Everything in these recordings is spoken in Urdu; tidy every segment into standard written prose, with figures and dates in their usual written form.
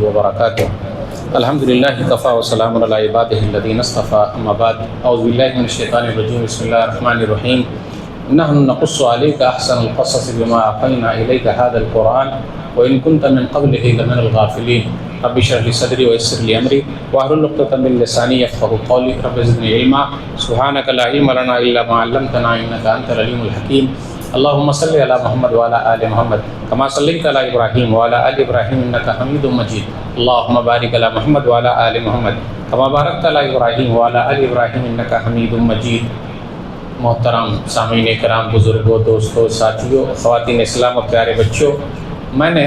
وبركاته. الحمد لله كفى وسلام على عباده الذين اصطفى. أما بعد أعوذ بالله من الشيطان الرجيم. بسم الله الرحمن الرحيم. نحن نقص عليك أحسن القصص بما أوحينا إليك هذا القرآن وإن كنت من قبله لمن الغافلين. رب اشرح لي صدري ويسر لي أمري واحلل عقدة من لساني يفقهوا قولي. رب زدني علما. سبحانك لا علم لنا إلا ما علمتنا إنك أنت العليم الحكيم. اللهم صل على محمد وعلى آل محمد كما صليت على إبراهيم وعلى آل إبراهيم إنك حميد مجيد. اللهم بارك على محمد وعلى آل محمد كما باركت على إبراهيم وعلى آل إبراهيم إنك حميد مجيد. محترم سامعین کرام، بزرگوں، دوستوں، ساتھیوں، خواتین اسلام اور پیارے بچوں، میں نے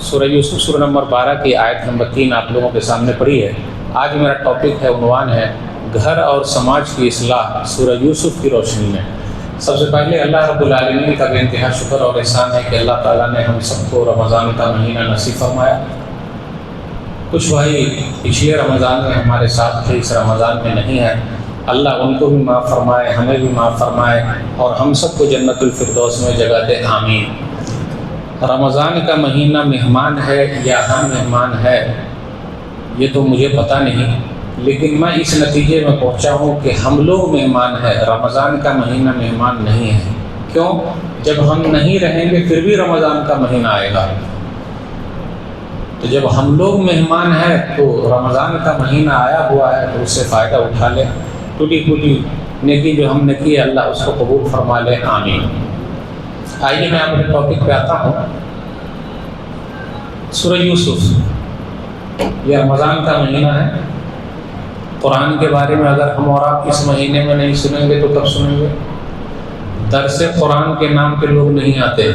سورہ یوسف سورہ نمبر 12 کی آیت نمبر 3 آپ لوگوں کے سامنے پڑھی ہے. آج میرا ٹاپک ہے، عنوان ہے گھر اور سماج کی اصلاح سورہ یوسف کی روشنی میں. سب سے پہلے اللہ رب العالمین کا بے انتہا شکر اور احسان ہے کہ اللہ تعالیٰ نے ہم سب کو رمضان کا مہینہ نصیب فرمایا. کچھ بھائی پچھلے رمضان میں ہمارے ساتھ تھے، اس رمضان میں نہیں ہے. اللہ ان کو بھی معاف فرمائے، ہمیں بھی معاف فرمائے اور ہم سب کو جنت الفردوس میں جگہ دے، آمین. رمضان کا مہینہ مہمان ہے یا ہم مہمان ہے یہ تو مجھے پتہ نہیں، لیکن میں اس نتیجے میں پہنچا ہوں کہ ہم لوگ مہمان ہیں، رمضان کا مہینہ مہمان نہیں ہے. کیوں؟ جب ہم نہیں رہیں گے پھر بھی رمضان کا مہینہ آئے گا. تو جب ہم لوگ مہمان ہیں تو رمضان کا مہینہ آیا ہوا ہے تو اس سے فائدہ اٹھا لیں. ٹوٹی پھوٹی نیکی جو ہم نے کی ہے اللہ اس کو قبول فرما لے، آمین. آئیے میں اپنے ٹاپک پہ آتا ہوں. سورہ یوسف یہ رمضان کا مہینہ ہے. قرآن کے بارے میں اگر ہم اور آپ اس مہینے میں نہیں سنیں گے تو کب سنیں گے؟ درس قرآن کے نام پہ لوگ نہیں آتے.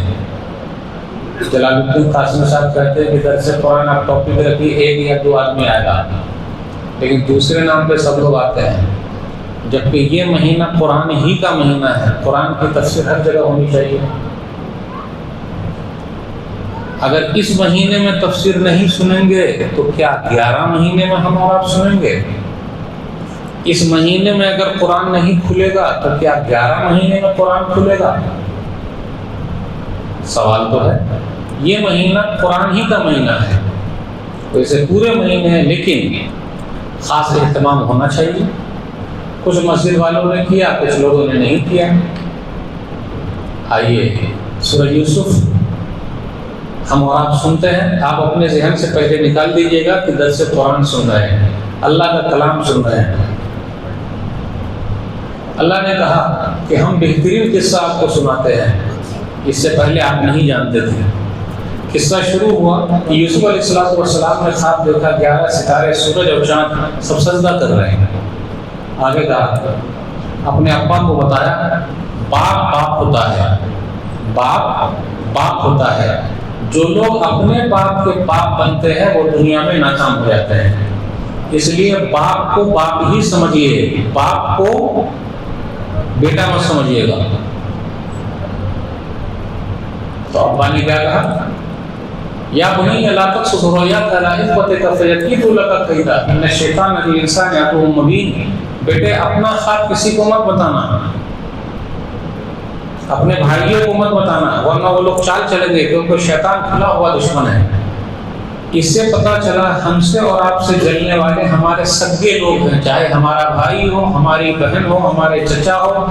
جلال الدین قاسم صاحب کہتے ہیں کہ درس قرآن آپ ٹاپک رکھیے، 1 یا 2 آدمی آئے گا، لیکن دوسرے نام پہ سب لوگ آتے ہیں. جبکہ یہ مہینہ قرآن ہی کا مہینہ ہے. قرآن کی تفسیر ہر جگہ ہونی چاہیے. اگر اس مہینے میں تفسیر نہیں سنیں گے تو کیا 11 مہینے میں ہم اور آپ سنیں گے؟ اس مہینے میں اگر قرآن نہیں کھلے گا تو کیا 11 مہینے میں قرآن کھلے گا؟ سوال تو ہے. یہ مہینہ قرآن ہی کا مہینہ ہے. ویسے پورے مہینے ہیں لیکن خاص اہتمام ہونا چاہیے. کچھ مسجد والوں نے کیا، کچھ لوگوں نے نہیں کیا. آئیے سورہ یوسف ہم اور آپ سنتے ہیں. آپ اپنے ذہن سے پہلے نکال دیجئے گا کہ درس قرآن سن رہے ہیں، اللہ کا کلام سن رہے ہیں. اللہ نے کہا کہ ہم بہترین قصہ آپ کو سناتے ہیں. اس سے پہلے آپ نہیں جانتے تھے. قصہ شروع ہوا کہ یوسف علیہ السلام نے خواب دیکھا، 11 ستارے، سورج اور چاند سب سجدہ کر رہے ہیں. آگے کہا اپنے ابا کو بتایا. باپ ہوتا ہے، باپ ہوتا ہے. جو لوگ اپنے باپ کے باپ بنتے ہیں وہ دنیا میں ناکام ہو جاتے ہیں. اس لیے باپ کو باپ ہی سمجھیے، باپ کو بیٹا مت سمجھیے گا. تو ابا نے کیا کہا؟ یا بنی لا تقصص رؤیاک علی اخوتک فیکیدوا لک کیدا ان الشیطان للانسان عدو مبین. بیٹے اپنا خواب کسی کو مت بتانا، اپنے بھائیوں کو مت بتانا، ورنہ وہ لوگ چال چلیں گے کیونکہ شیطان کھلا ہوا دشمن ہے. اس سے پتہ چلا ہم سے اور آپ سے جلنے والے ہمارے سگے لوگ ہیں، چاہے ہمارا بھائی ہو، ہماری بہن ہو، ہمارے چچا ہو،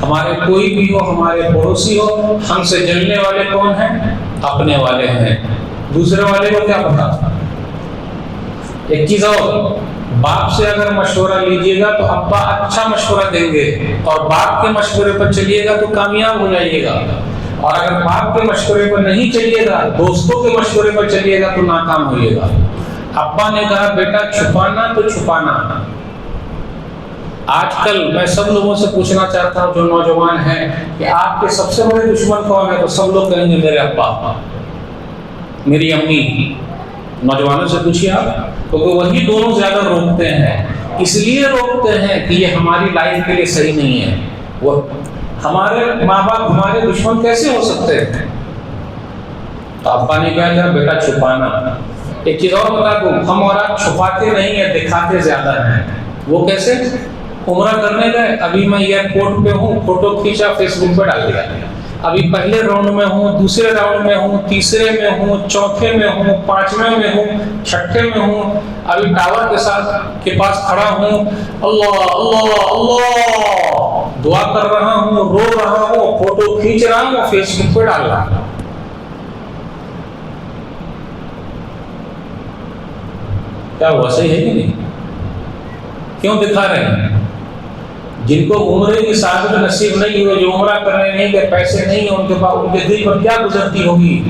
ہمارے کوئی بھی ہو، ہمارے پڑوسی ہو. ہم سے جلنے والے کون ہیں؟ اپنے والے ہیں. دوسرے والے کو کیا پتا؟ ایک چیز اور، باپ سے اگر مشورہ لیجیے گا تو ابا اچھا مشورہ دیں گے اور باپ کے مشورے پر چلیے گا تو کامیاب ہو جائیے گا. اور اگر باپ کے مشورے پر نہیں چلیے گا، دوستوں کے مشورے پر چلیے گا تو ناکام ہوئیے گا. ابا نے کہا بیٹا چھپانا تو چھپانا. آج کل میں سب لوگوں سے پوچھنا چاہتا ہوں جو نوجوان ہیں کہ آپ کے سب سے بڑے دشمن کون ہے؟ تو سب لوگ کہیں گے میرے ابا، میری امی. نوجوانوں سے پوچھیے آپ، کیونکہ وہی دونوں زیادہ روکتے ہیں. اس لیے روکتے ہیں کہ یہ ہماری لائف کے لیے صحیح نہیں ہے. وہ ہمارے ماں باپ ہمارے دشمن کیسے ہو سکتے ہیں؟ تو ابا نے کہا کہ بیٹا چھپانا. ایک چیز اور بتا دوں، ہم اور آپ چھپاتے نہیں ہیں، دکھاتے زیادہ ہیں. وہ کیسے؟ عمرہ کرنے گئے، ابھی میں ایئرپورٹ پہ ہوں، فوٹو کھینچا فیس بک پہ ڈال دیا. ابھی پہلے راؤنڈ میں ہوں، دوسرے راؤنڈ میں ہوں، تیسرے میں ہوں، چوتھے میں ہوں، پانچویں میں ہوں، چھٹے میں ہوں، ابھی ٹاور کے ساتھ کے پاس کھڑا ہوں، اللہ اللہ اللہ دعا کر رہا ہوں، رو رہا ہوں، فوٹو کھینچ رہا ہوں، فیس بک پہ ڈال رہا ہوں۔ کیا ہوا؟ صحیح ہے کہ نہیں؟ کیوں دکھا رہے ہیں؟ جن کو عمرے کی سعادت نصیب نہیں ہوئی، جو عمرہ کرنے نہیں گئے، پیسے نہیں ہیں ان کے پاس، ان کے دل پر کیا گزرتی ہوگی؟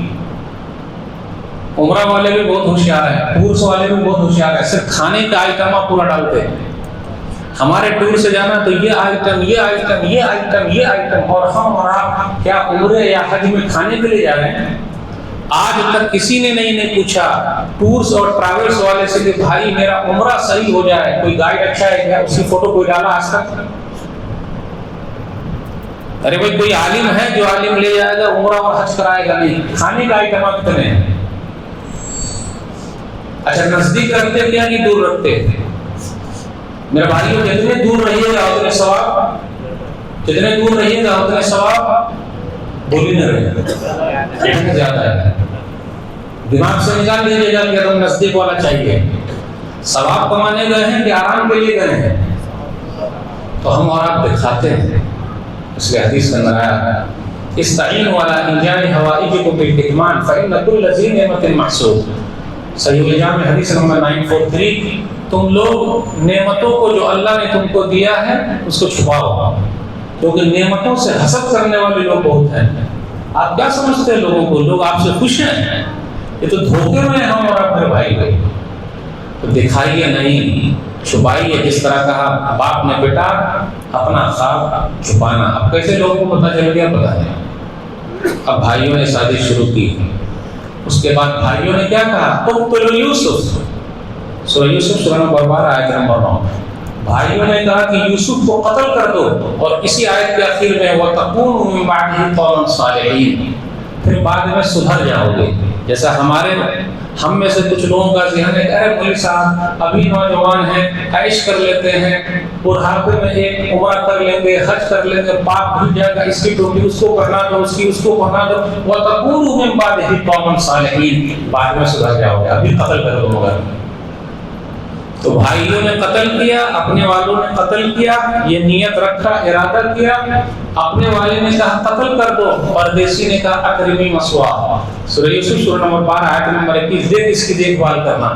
عمرہ والے بھی بہت ہوشیار ہیں، ٹورس والے بھی بہت ہوشیار ہیں، صرف کھانے کا آئٹم پورا ڈالتے ہیں۔ ہمارے ٹور سے جانا تو یہ آئٹم یہ آئٹم یہ آئٹم یہ آئٹم، اور ہم اور آپ کیا عمرے یا حج میں کھانے کے لیے جا رہے ہیں؟ آج تک کسی نے نہیں پوچھا ٹورس اور ٹریولس والے سے کہ بھائی میرا عمرہ صحیح ہو جائے، کوئی گائیڈ اچھا ہے کیا؟ اس کی فوٹو کوئی ڈالا آج تک؟ ارے بھائی کوئی عالم ہے جو عالم لے جائے گا عمرہ اور حج کرائے گا؟ نہیں۔ کھانے کا آئٹم کتنے ہیں؟ اچھا نزدیک رکھتے کیا کہ دور رکھتے؟ میرے بھائیوں جتنے دور رہیے گا اتنے ثواب، جتنے دور رہیے گا اتنے ثواب، بولی نہ رہے زیادہ ہے۔ دماغ سے نکال لیجیے گا کہ تم نزدیک والا چاہیے۔ ثواب کمانے گئے ہیں کہ آرام کے لیے گئے ہیں؟ تو ہم اور آپ دکھاتے ہیں، اس لیے حدیث میں آیا استعینوا علی انجاء حوائجکم بالکتمان فإن كل ذی نعمت محسود۔ صحیح الجامع حدیث نمبر 943، تم لوگ نعمتوں کو جو اللہ نے تم کو دیا ہے اس کو چھپاؤ، کیونکہ نعمتوں سے حسد کرنے والے لوگ بہت ہیں۔ آپ کیا سمجھتے ہیں لوگوں کو؟ لوگ آپ سے خوش ہیں؟ یہ تو دھوکے میں ہم اور اپنے بھائی کو تو دکھائیے نہیں، چھپائیے۔ جس طرح کہا باپ نے بیٹا اپنا خواب چھپانا، اب کیسے لوگوں کو پتہ چل گیا پتہ نہیں۔ اب بھائیوں نے شادی شروع کی، اس کے بعد بھائیوں نے کیا کہا؟ اقتلوا یوسف، سورہ یوسف سورہ نمبر 12 آیت نمبر 9۔ بھائیوں نے کہا کہ یوسف کو قتل کر دو، اور اسی آیت کے آخر میں وَتَكُونُوا مِن بَعْدِهِ قَوْمًا صَالِحِينَ، پھر بعد میں سدھر جاؤ گے۔ جیسا ہم میں سے کچھ لوگوں کا ذہن ہے کہ ارے مولوی صاحب ابھی نوجوان ہیں، عیش کر لیتے ہیں، بڑھاپے میں ایک عمرہ کر لیں گے، حج کر لیں گے، پاک بھول جائے گا، اس کی ٹوپی اس کو پہنا دو، اس کو پہنا دو، وَتَكُونُوا مِن بَعْدِهِ قَوْمًا صَالِحِينَ، بعد میں سدھر جاؤ گے، ابھی قتل کر دو مگر۔ تو بھائیوں نے قتل کیا، اپنے والوں نے قتل کیا، یہ نیت رکھا، ارادہ کیا، اپنے والے نے کہا قتل کر دو، پردیسی نے کہا اکرمی مسوا۔ سورہ یوسف سورہ نمبر 12 آیت نمبر 21، دیکھ اس کی دیکھ بھال کرنا،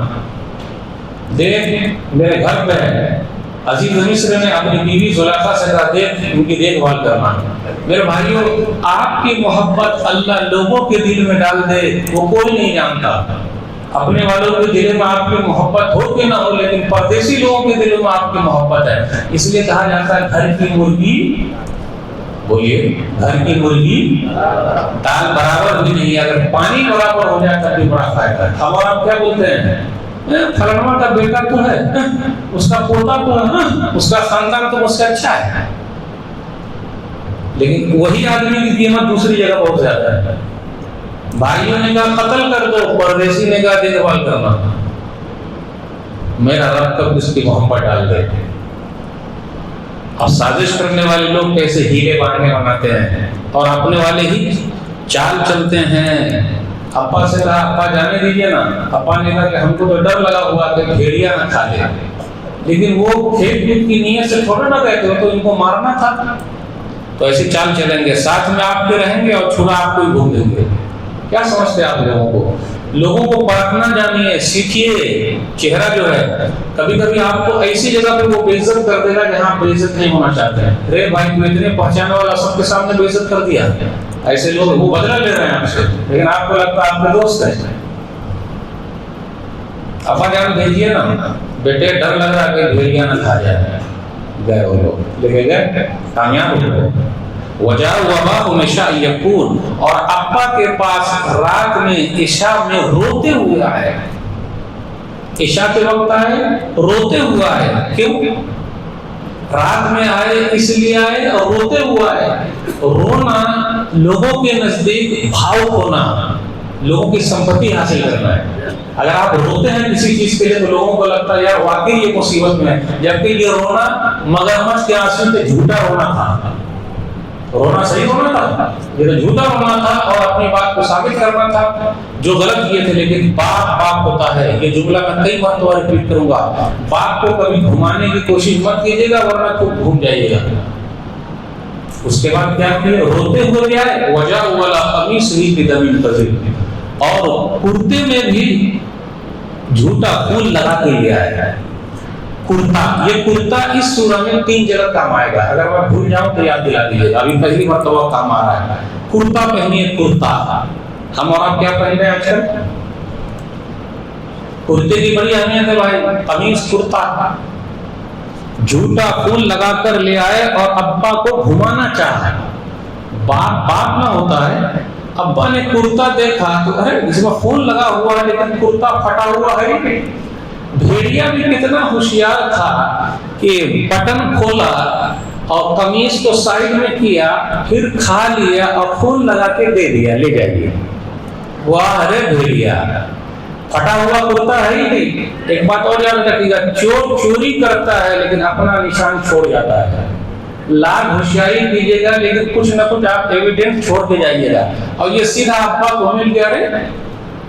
دیکھ میرے گھر پہ ہے۔ عزیز مصر نے اپنی بیوی زلیخا سے کہا دیکھ ان کی دیکھ بھال کرنا۔ میرے بھائیوں آپ کی محبت اللہ لوگوں کے دل میں ڈال دے وہ کوئی نہیں جانتا۔ اپنے والوں کے دل میں آپ کی محبت ہو کہ نہ ہو، لیکن پردیسی لوگوں کے دل میں آپ کی محبت ہے۔ اس لیے کہا جاتا ہے گھر کی مرغی، بولیے گھر کی مرغی دال برابر بھی نہیں، اگر پانی برابر ہو جائے تب بھی بڑا فائدہ ہے۔ اب آپ کیا بولتے ہیں فلانا کا بیٹا تو ہے، اس کا پوتا تو ہے، اس کا خاندان تو مجھ سے اچھا ہے، لیکن وہی آدمی کی قیمت دوسری جگہ بہت زیادہ ہے۔ بھائیوں نے کہا قتل کر دو، پردیسی نے کہا دیکھ بھال کرنا۔ میرا رب کب اس کی محبت ڈال دے۔ اب سازش کرنے والے لوگ کیسے ہیلے بہانے بناتے ہیں اور اپنے والے ہی چال چلتے ہیں۔ ابا سے کہا ابا جانے دیجیے نا، ابا نے کہا کہ ہم کو تو ڈر لگا ہوا کہ بھیڑیا نہ کھا لے، لیکن وہ کھیت پیت کی نیت سے تھوڑا نہ کہتے ہو تو ان کو مارنا تھا۔ تو ایسے چال چلیں گے، ساتھ میں آپ کے رہیں گے اور چھڑا آپ کو ہی گھوم دیں گے۔ کیا سمجھتے ہیں آپ لوگوں کو؟ لوگوں کو پرکھنا جانیے، سیکھیے۔ چہرہ جو ہے کبھی کبھی آپ کو ایسی جگہ پہ وہ بے عزت کر دے گا جہاں بے عزت نہیں ہونا چاہتے ہیں۔ رے بھائی تو اتنے پہچانے والا سب کے سامنے بے عزت کر دیا، ایسے لوگ وہ بدلہ لے رہے ہیں آپ سے، لیکن آپ کو لگتا ہے آپ کے دوست ہیں۔ ابا جان بھیجیے نا، بیٹے ڈر لگ رہا کہ بھیڑیا نہ کھا جائے، گئے وہ لوگ، لے گئے کامیاب ہو گئے۔ وجاء وباء عشاء یقول، اور ابا کے پاس رات میں عشاء میں روتے ہوئے آئے، عشاء کے وقت آئے روتے ہوئے آئے۔ کیوں رات میں آئے؟ اس لیے آئے اور روتے ہوئے آئے۔ رونا لوگوں کے نزدیک بھاؤ ہونا، لوگوں کی سمپتی حاصل کرنا ہے۔ اگر آپ روتے ہیں کسی چیز کے لیے تو لوگوں کو لگتا ہے یار واقعی یہ مصیبت میں ہے، جبکہ یہ رونا مگرمچھ کے آنسو سے جھوٹا رونا تھا۔ رونا صحیح ہونا تھا، یہ تو جھوٹا ہونا تھا اور اپنی بات کو ثابت کرنا تھا جو غلط کیے تھے. لیکن باپ باپ ہوتا ہے. یہ جملہ میں کئی مرتبہ ریپیٹ کروں گا. باپ کو کبھی گھمانے کی کوشش مت کیجیے گا ورنہ خود گھوم جائیے گا. اس کے بعد کیا کیے؟ روتے ہوئے آئے وجہ والا قمیص ہی کی دم قذر، اور کرتے میں بھی جھوٹا پھول لگا کے لے آیا. کرتا، یہ کرتا اس سورہ میں 3 جگہ کام آئے گا. اگر میں بھول جاؤں تو یاد دلا دیجیے گا. ابھی پہلی مرتبہ کام آ رہا ہے. کرتا پہنیے، کرتا. ہم اور آپ کیا پہن رہے ہیں آج کل؟ کرتے کی بڑی اہمیت ہے بھائی. قمیص کرتا جھوٹا پھول لگا کر لے آئے اور ابا کو گھمانا چاہا. باپ باپ نہ ہوتا ہے. ابا نے کرتا دیکھا تو ارے اس میں پھول لگا ہوا ہے لیکن کرتا پھٹا ہوا ہے. بھیڑیا بھی کتنا ہوشیار تھا کہ بٹن کھولا اور قمیص کو سائڈ میں کیا، پھر کھا لیا اور پھول لگا کے دے دیا، لے جائیے. واہ رے بھیڑیا، پھٹا ہوا کرتا ہے ہی نہیں. ایک بات اور یاد رکھیے گا، چور چوری کرتا ہے لیکن اپنا نشان چھوڑ جاتا ہے. لاکھ ہوشیاری کیجیے گا لیکن کچھ نہ کچھ آپ ایویڈنس چھوڑ کے جائیے گا. اور یہ سیدھا ابا کو مل گیا، رہے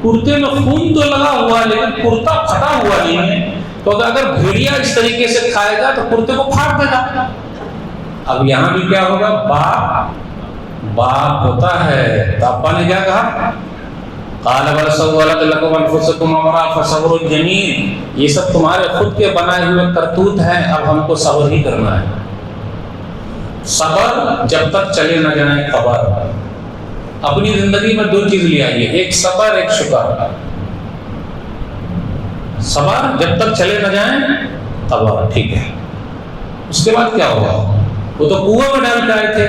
کرتے میں خون تو لگا ہوا ہے لیکن کرتا پھٹا ہوا نہیں ہے. تو اگر بھیڑیا اس طریقے سے کھائے گا تو کرتے کو پھاڑ دے گا. اب یہاں بھی کیا ہوگا؟ باپ باپ ہوتا ہے. تو ابا نے کیا کہا؟ قال بل سولت لكم انفسكم امرا فصبر جميل. یہ سب تمہارے خود کے بنائے ہوئے کرتوت ہیں، اب ہم کو صبر ہی کرنا ہے. صبر جب تک چلے نہ جائیں خبر. اپنی زندگی میں 2 چیز لے آئیے، ایک صبر ایک شکر. صبر جب تک چلے نہ جائیں خبر، ٹھیک ہے. اس کے بعد کیا ہوا؟ وہ تو کنویں میں ڈال کے آئے تھے.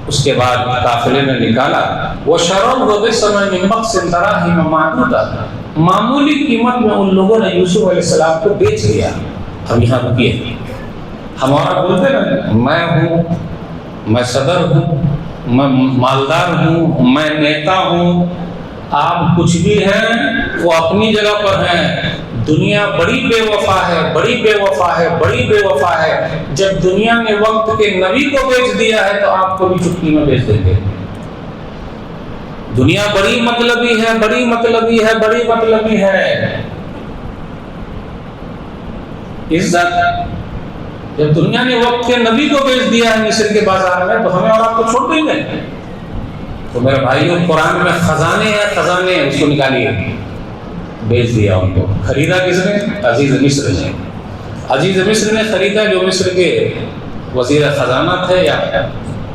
اس کے بعد قافلے نے نکالا. وہ شراب و بسمع من بخس دراہم معدودہ، معمولی قیمت میں ان لوگوں نے یوسف علیہ السلام کو بیچ لیا. ہم یہاں رکیے. ہمارا بولتے نا، میں ہوں، میں صدر ہوں، میں مالدار ہوں، میں نیتا ہوں. آپ کچھ بھی ہیں، وہ اپنی جگہ پر ہیں. دنیا بڑی بے وفا ہے، بڑی بے وفا ہے، بڑی بے وفا ہے. جب دنیا نے وقت کے نبی کو بیچ دیا ہے تو آپ کو بھی چٹکی میں بیچ دیں گے. دنیا بڑی مطلبی ہے، بڑی مطلبی ہے، بڑی مطلبی ہے. عزت جب دنیا نے وقت کے نبی کو بیچ دیا ہے مصر کے بازار میں تو ہمیں اور آپ کو چھوڑ دیں گے. تو میرے بھائیوں، قرآن میں خزانے ہیں، خزانے ہیں، اس کو نکالیے. بیچ دیا ان کو. خریدا کس نے؟ عزیز مصر نے. عزیز مصر نے خریدا، جو مصر کے وزیر خزانہ تھے یا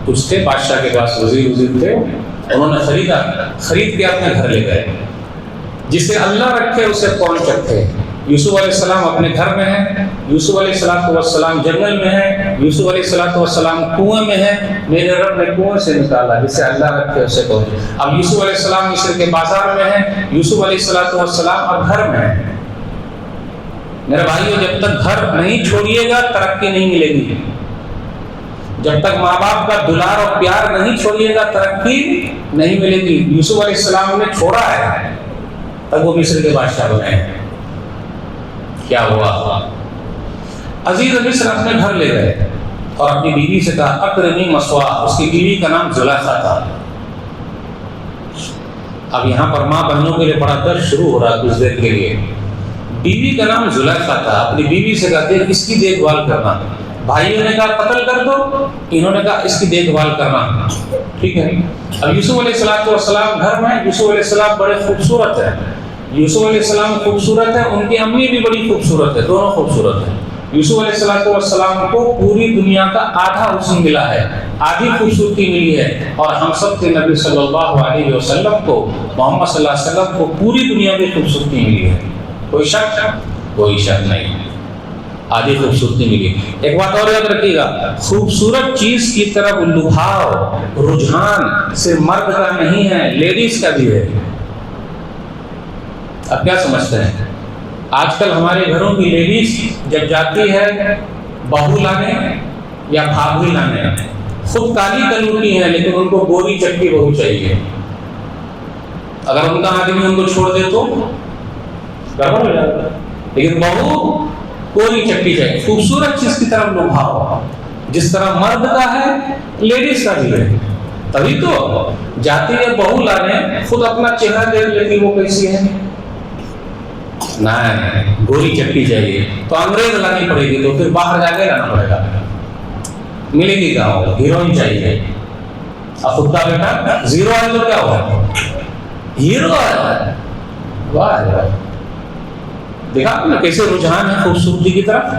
کچھ تھے، بادشاہ کے پاس وزیر تھے. انہوں نے خریدا، خرید کے اپنے گھر لے گئے. جسے اللہ رکھے اسے کون چکھے. یوسف علیہ السلام اپنے گھر میں ہیں، یوسف علیہ السلام جنگل میں ہیں، یوسف علیہ السلام کنویں میں ہیں. میرے رب نے کنویں سے نکالا، جسے اللہ رکھے اسے کون. اب یوسف علیہ السلام مصر کے بازار میں ہیں، یوسف علیہ السلام اب گھر میں ہیں. میرے بھائیو، جب تک گھر نہیں چھوڑیے گا ترقی نہیں ملے گی. جب تک ماں باپ کا دلار اور پیار نہیں چھوڑیے گا ترقی نہیں ملے گی. یوسف علیہ السلام نے چھوڑا ہے تب وہ مصر کے بادشاہ بنے ہیں. کیا ہوا؟ عزیز مصر اپنے گھر لے گئے اور اپنی بیوی سے کہا اکرمی مثواہ. اس کی بیوی کا نام زلیخا تھا. اب یہاں پر ماں بہنوں کے لیے بڑا درد شروع ہو رہا کچھ دیر کے لیے. بیوی کا نام زلیخا تھا. اپنی بیوی سے کہا دیکھ اس کی دیکھ بھال کرنا. بھائیوں نے کہا قتل کر دو، انہوں نے کہا اس کی دیکھ بھال کرنا. ٹھیک ہے. اب یوسف علیہ السلام گھر میں. یوسف علیہ السلام بڑے خوبصورت ہیں. یوسف علیہ السلام خوبصورت ہے، ان کی امی بھی بڑی خوبصورت ہے، دونوں خوبصورت ہیں. یوسف علیہ السلام کو پوری دنیا کا آدھا حسن ملا ہے، آدھی خوبصورتی ملی ہے. اور ہم سب کے نبی صلی اللہ علیہ وسلم کو، محمد صلی اللہ علیہ وسلم کو پوری دنیا کی خوبصورتی ملی ہے. کوئی شک نہیں، آدھی خوبصورتی ملی. ایک بات اور یاد رکھیے گا، خوبصورت چیز کی طرف لبھاؤ رجحان سے مرد کا نہیں ہے، لیڈیز کا بھی ہے. اب کیا سمجھتے ہیں؟ آج کل ہمارے گھروں کی لیڈیز جب جاتی ہے بہو لانے یا بھابھی لانے، خود کالی کلوٹی ہیں لیکن ان کو گوری چٹی بہو چاہیے. اگر ان کا آدمی ان کو چھوڑ دے تو گڑبڑ ہو جاتا ہے. لیکن بہو گوری چٹی چاہیے. خوبصورت چیز کی طرف لبھاؤ. جس طرح مرد کا ہے لیڈیز کا بھی ہے. تبھی تو جاتی ہے بہو لانے خود اپنا چہرہ دیکھ لیتی وہ کیسی ہے. نہیں, گوری چٹی چاہیے تو انگریز لانی پڑے گی, تو پھر باہر جا کے لانا پڑے گا. ملے گی کہاں ہوگا, ہیروئن چاہیے. اب خود کا بیٹا زیرو ہے تو کیا ہوا, ہیرو ہے. واہ, دیکھا آپ نے کیسے رجحان ہے خوبصورتی کی طرف.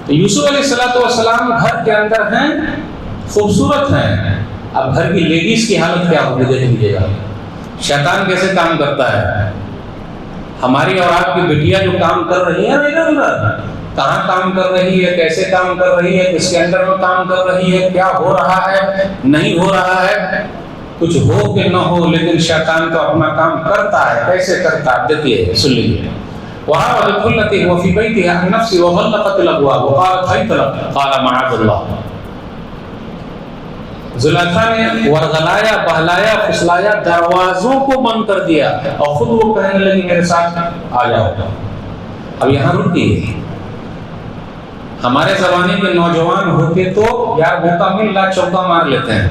تو یوسف علیہ السلام گھر کے اندر ہیں, خوبصورت ہیں. اب گھر کی لیڈیز کی حالت کیا ہوگی دیکھ لیجیے گا. شیطان کیسے کام کرتا ہے. ہماری اور آپ کی بیٹیاں جو کام کر رہی ہیں کہاں کام کر رہی ہے, کیسے کام کر رہی ہے, کس کے اندر میں کام کر رہی ہے, کیا ہو رہا ہے نہیں ہو رہا ہے, کچھ ہو کہ نہ ہو, لیکن شیطان تو اپنا کام کرتا ہے. کیسے کرتا ہے دیکھیے, سن لیجیے. وَحَاوَلَتْ الَّتِي هُوَ فِي بَيْتِهَا عَن نَفْسِهِ وَغَلَّقَتِ الْأَبْوَابَ وَقَالَتْ هَيْتَ لَكَ قَالَ مَعَاذَ اللَّهِ. زلیخا نے ورغلایا, بہلایا, پھسلایا, دروازوں کو بند کر دیا اور خود وہ کہنے لگی میرے ساتھ آ جاؤ. اب یہاں رکیے. ہمارے زمانے کے نوجوان ہوتے تو یار موقع مل رہا چوکا مار لیتے ہیں,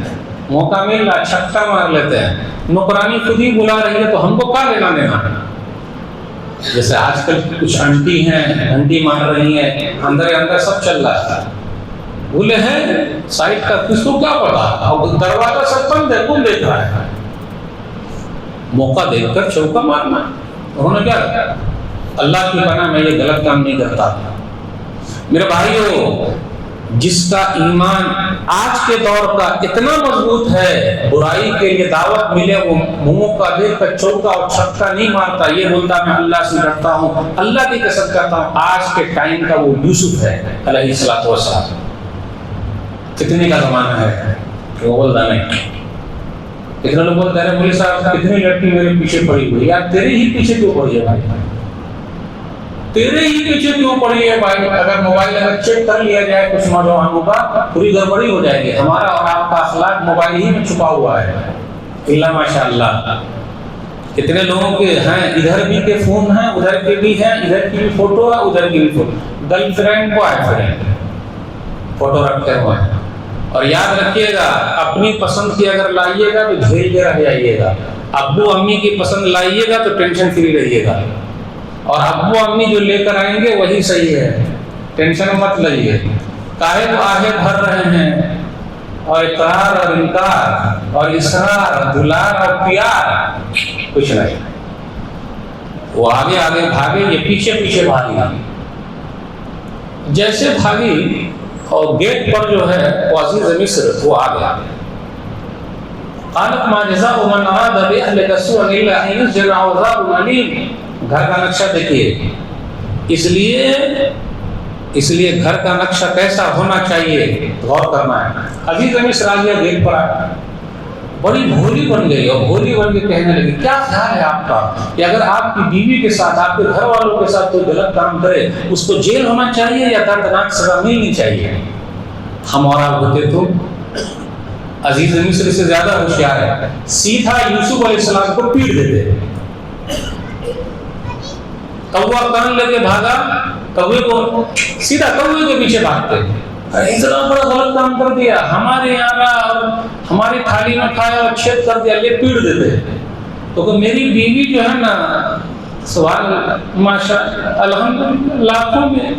موقع مل رہا چھکا مار لیتے ہیں. نوکرانی خود ہی بلا رہی ہے تو ہم کو کیا لینا دینا. جیسے آج کل کچھ آنٹی ہیں گھنٹی مار رہی ہیں, اندر اندر سب چل رہا ہے. بولے ہیں سائٹ کا کس کو کیا پتا, دروازہ سب بند ہے, کون دیکھ رہا ہے. موقع دیکھ کر چوکا مارنا. انہوں نے کیا کیا, اللہ کی پناہ میں یہ غلط کام نہیں کرتا. میرے بھائیو, جس کا ایمان آج کے دور کا اتنا مضبوط ہے, برائی کے لیے دعوت ملے وہ منہ کا دیکھ کر چوکا اور چھکا نہیں مارتا. یہ بولتا میں اللہ سے ڈرتا ہوں, اللہ کی قسم کرتا ہوں. آج کے ٹائم کا وہ یوسف ہے علیہ السلام. کتنے کا زمانہ ہے کہ وہ بولتا نہیں. کتنے لوگ بولتے ہیں مولوی صاحب کتنی لڑکی میرے پیچھے پڑی ہوئی. یار تیرے ہی پیچھے کیوں پڑی ہے بھائی, تیرے ہی پیچھے کیوں پڑی ہے بھائی. اگر موبائل اگر چیک کر لیا جائے کچھ نوجوانوں کا, پوری گڑبڑی ہو جائے گی. ہمارا اور آپ کا اخلاق موبائل ہی میں چھپا ہوا ہے. اللہ ماشاء اللہ. کتنے لوگوں کے ہیں ادھر بھی کے فون ہیں, ادھر کے بھی ہیں, ادھر کی بھی فوٹو ہے, ادھر کی بھی photo. Girl friend boy friend photo رکھتے ہوئے. اور یاد رکھیے گا اپنی پسند کی اگر لائیے گا تو جھیل کے رہ جائیے گا. ابو امی کی پسند لائیے گا تو ٹینشن فری رہیے گا. اور ابو امی جو لے کر آئیں گے وہی صحیح ہے, ٹینشن مت لئیے. کاہے تو آہے بھر رہے ہیں, اور اقرار اور انکار اور اصرار, دلار اور پیار کچھ نہیں. وہ آگے آگے بھاگے, یہ پیچھے پیچھے بھاگی. جیسے بھاگی اور گیٹ پر جو ہے وہ عزیز مصر وہ آ گیا. قالت ما جزاء من اراد باهلك سوءا الا ان يسجن او عذاب اليم. گھر کا نقشہ دیکھیے, اس لیے گھر کا نقشہ کیسا ہونا چاہیے غور کرنا ہے. عزیز مصر آ گیا گیٹ پر, بڑی بھولی بن گئی اور بھولی بن کے کہنے لگی کیا خیال ہے آپ کا کہ اگر آپ کی بیوی کے ساتھ آپ کے گھر والوں کے ساتھ کوئی غلط کام کرے اس کو جیل ہونا چاہیے یا دردناک سزا ملنی چاہیے. ہم اور آپ ہوتے تو عزیز مصر سے زیادہ ہوشیار ہے, سیدھا یوسف علیہ السلام کو پیٹ دیتے. کوا کان لے کے بھاگا, کوے کو سیدھا کوے کے پیچھے بھاگتے. اتنا بڑا غلط کام کر دیا, ہمارے یہاں اور ہماری تھالی میں کھایا اور چھید کر دیا, لے پیٹ دیتے. تو میری بیوی جو ہے نا سبحان ماشاء الحمدللہ لاکھوں میں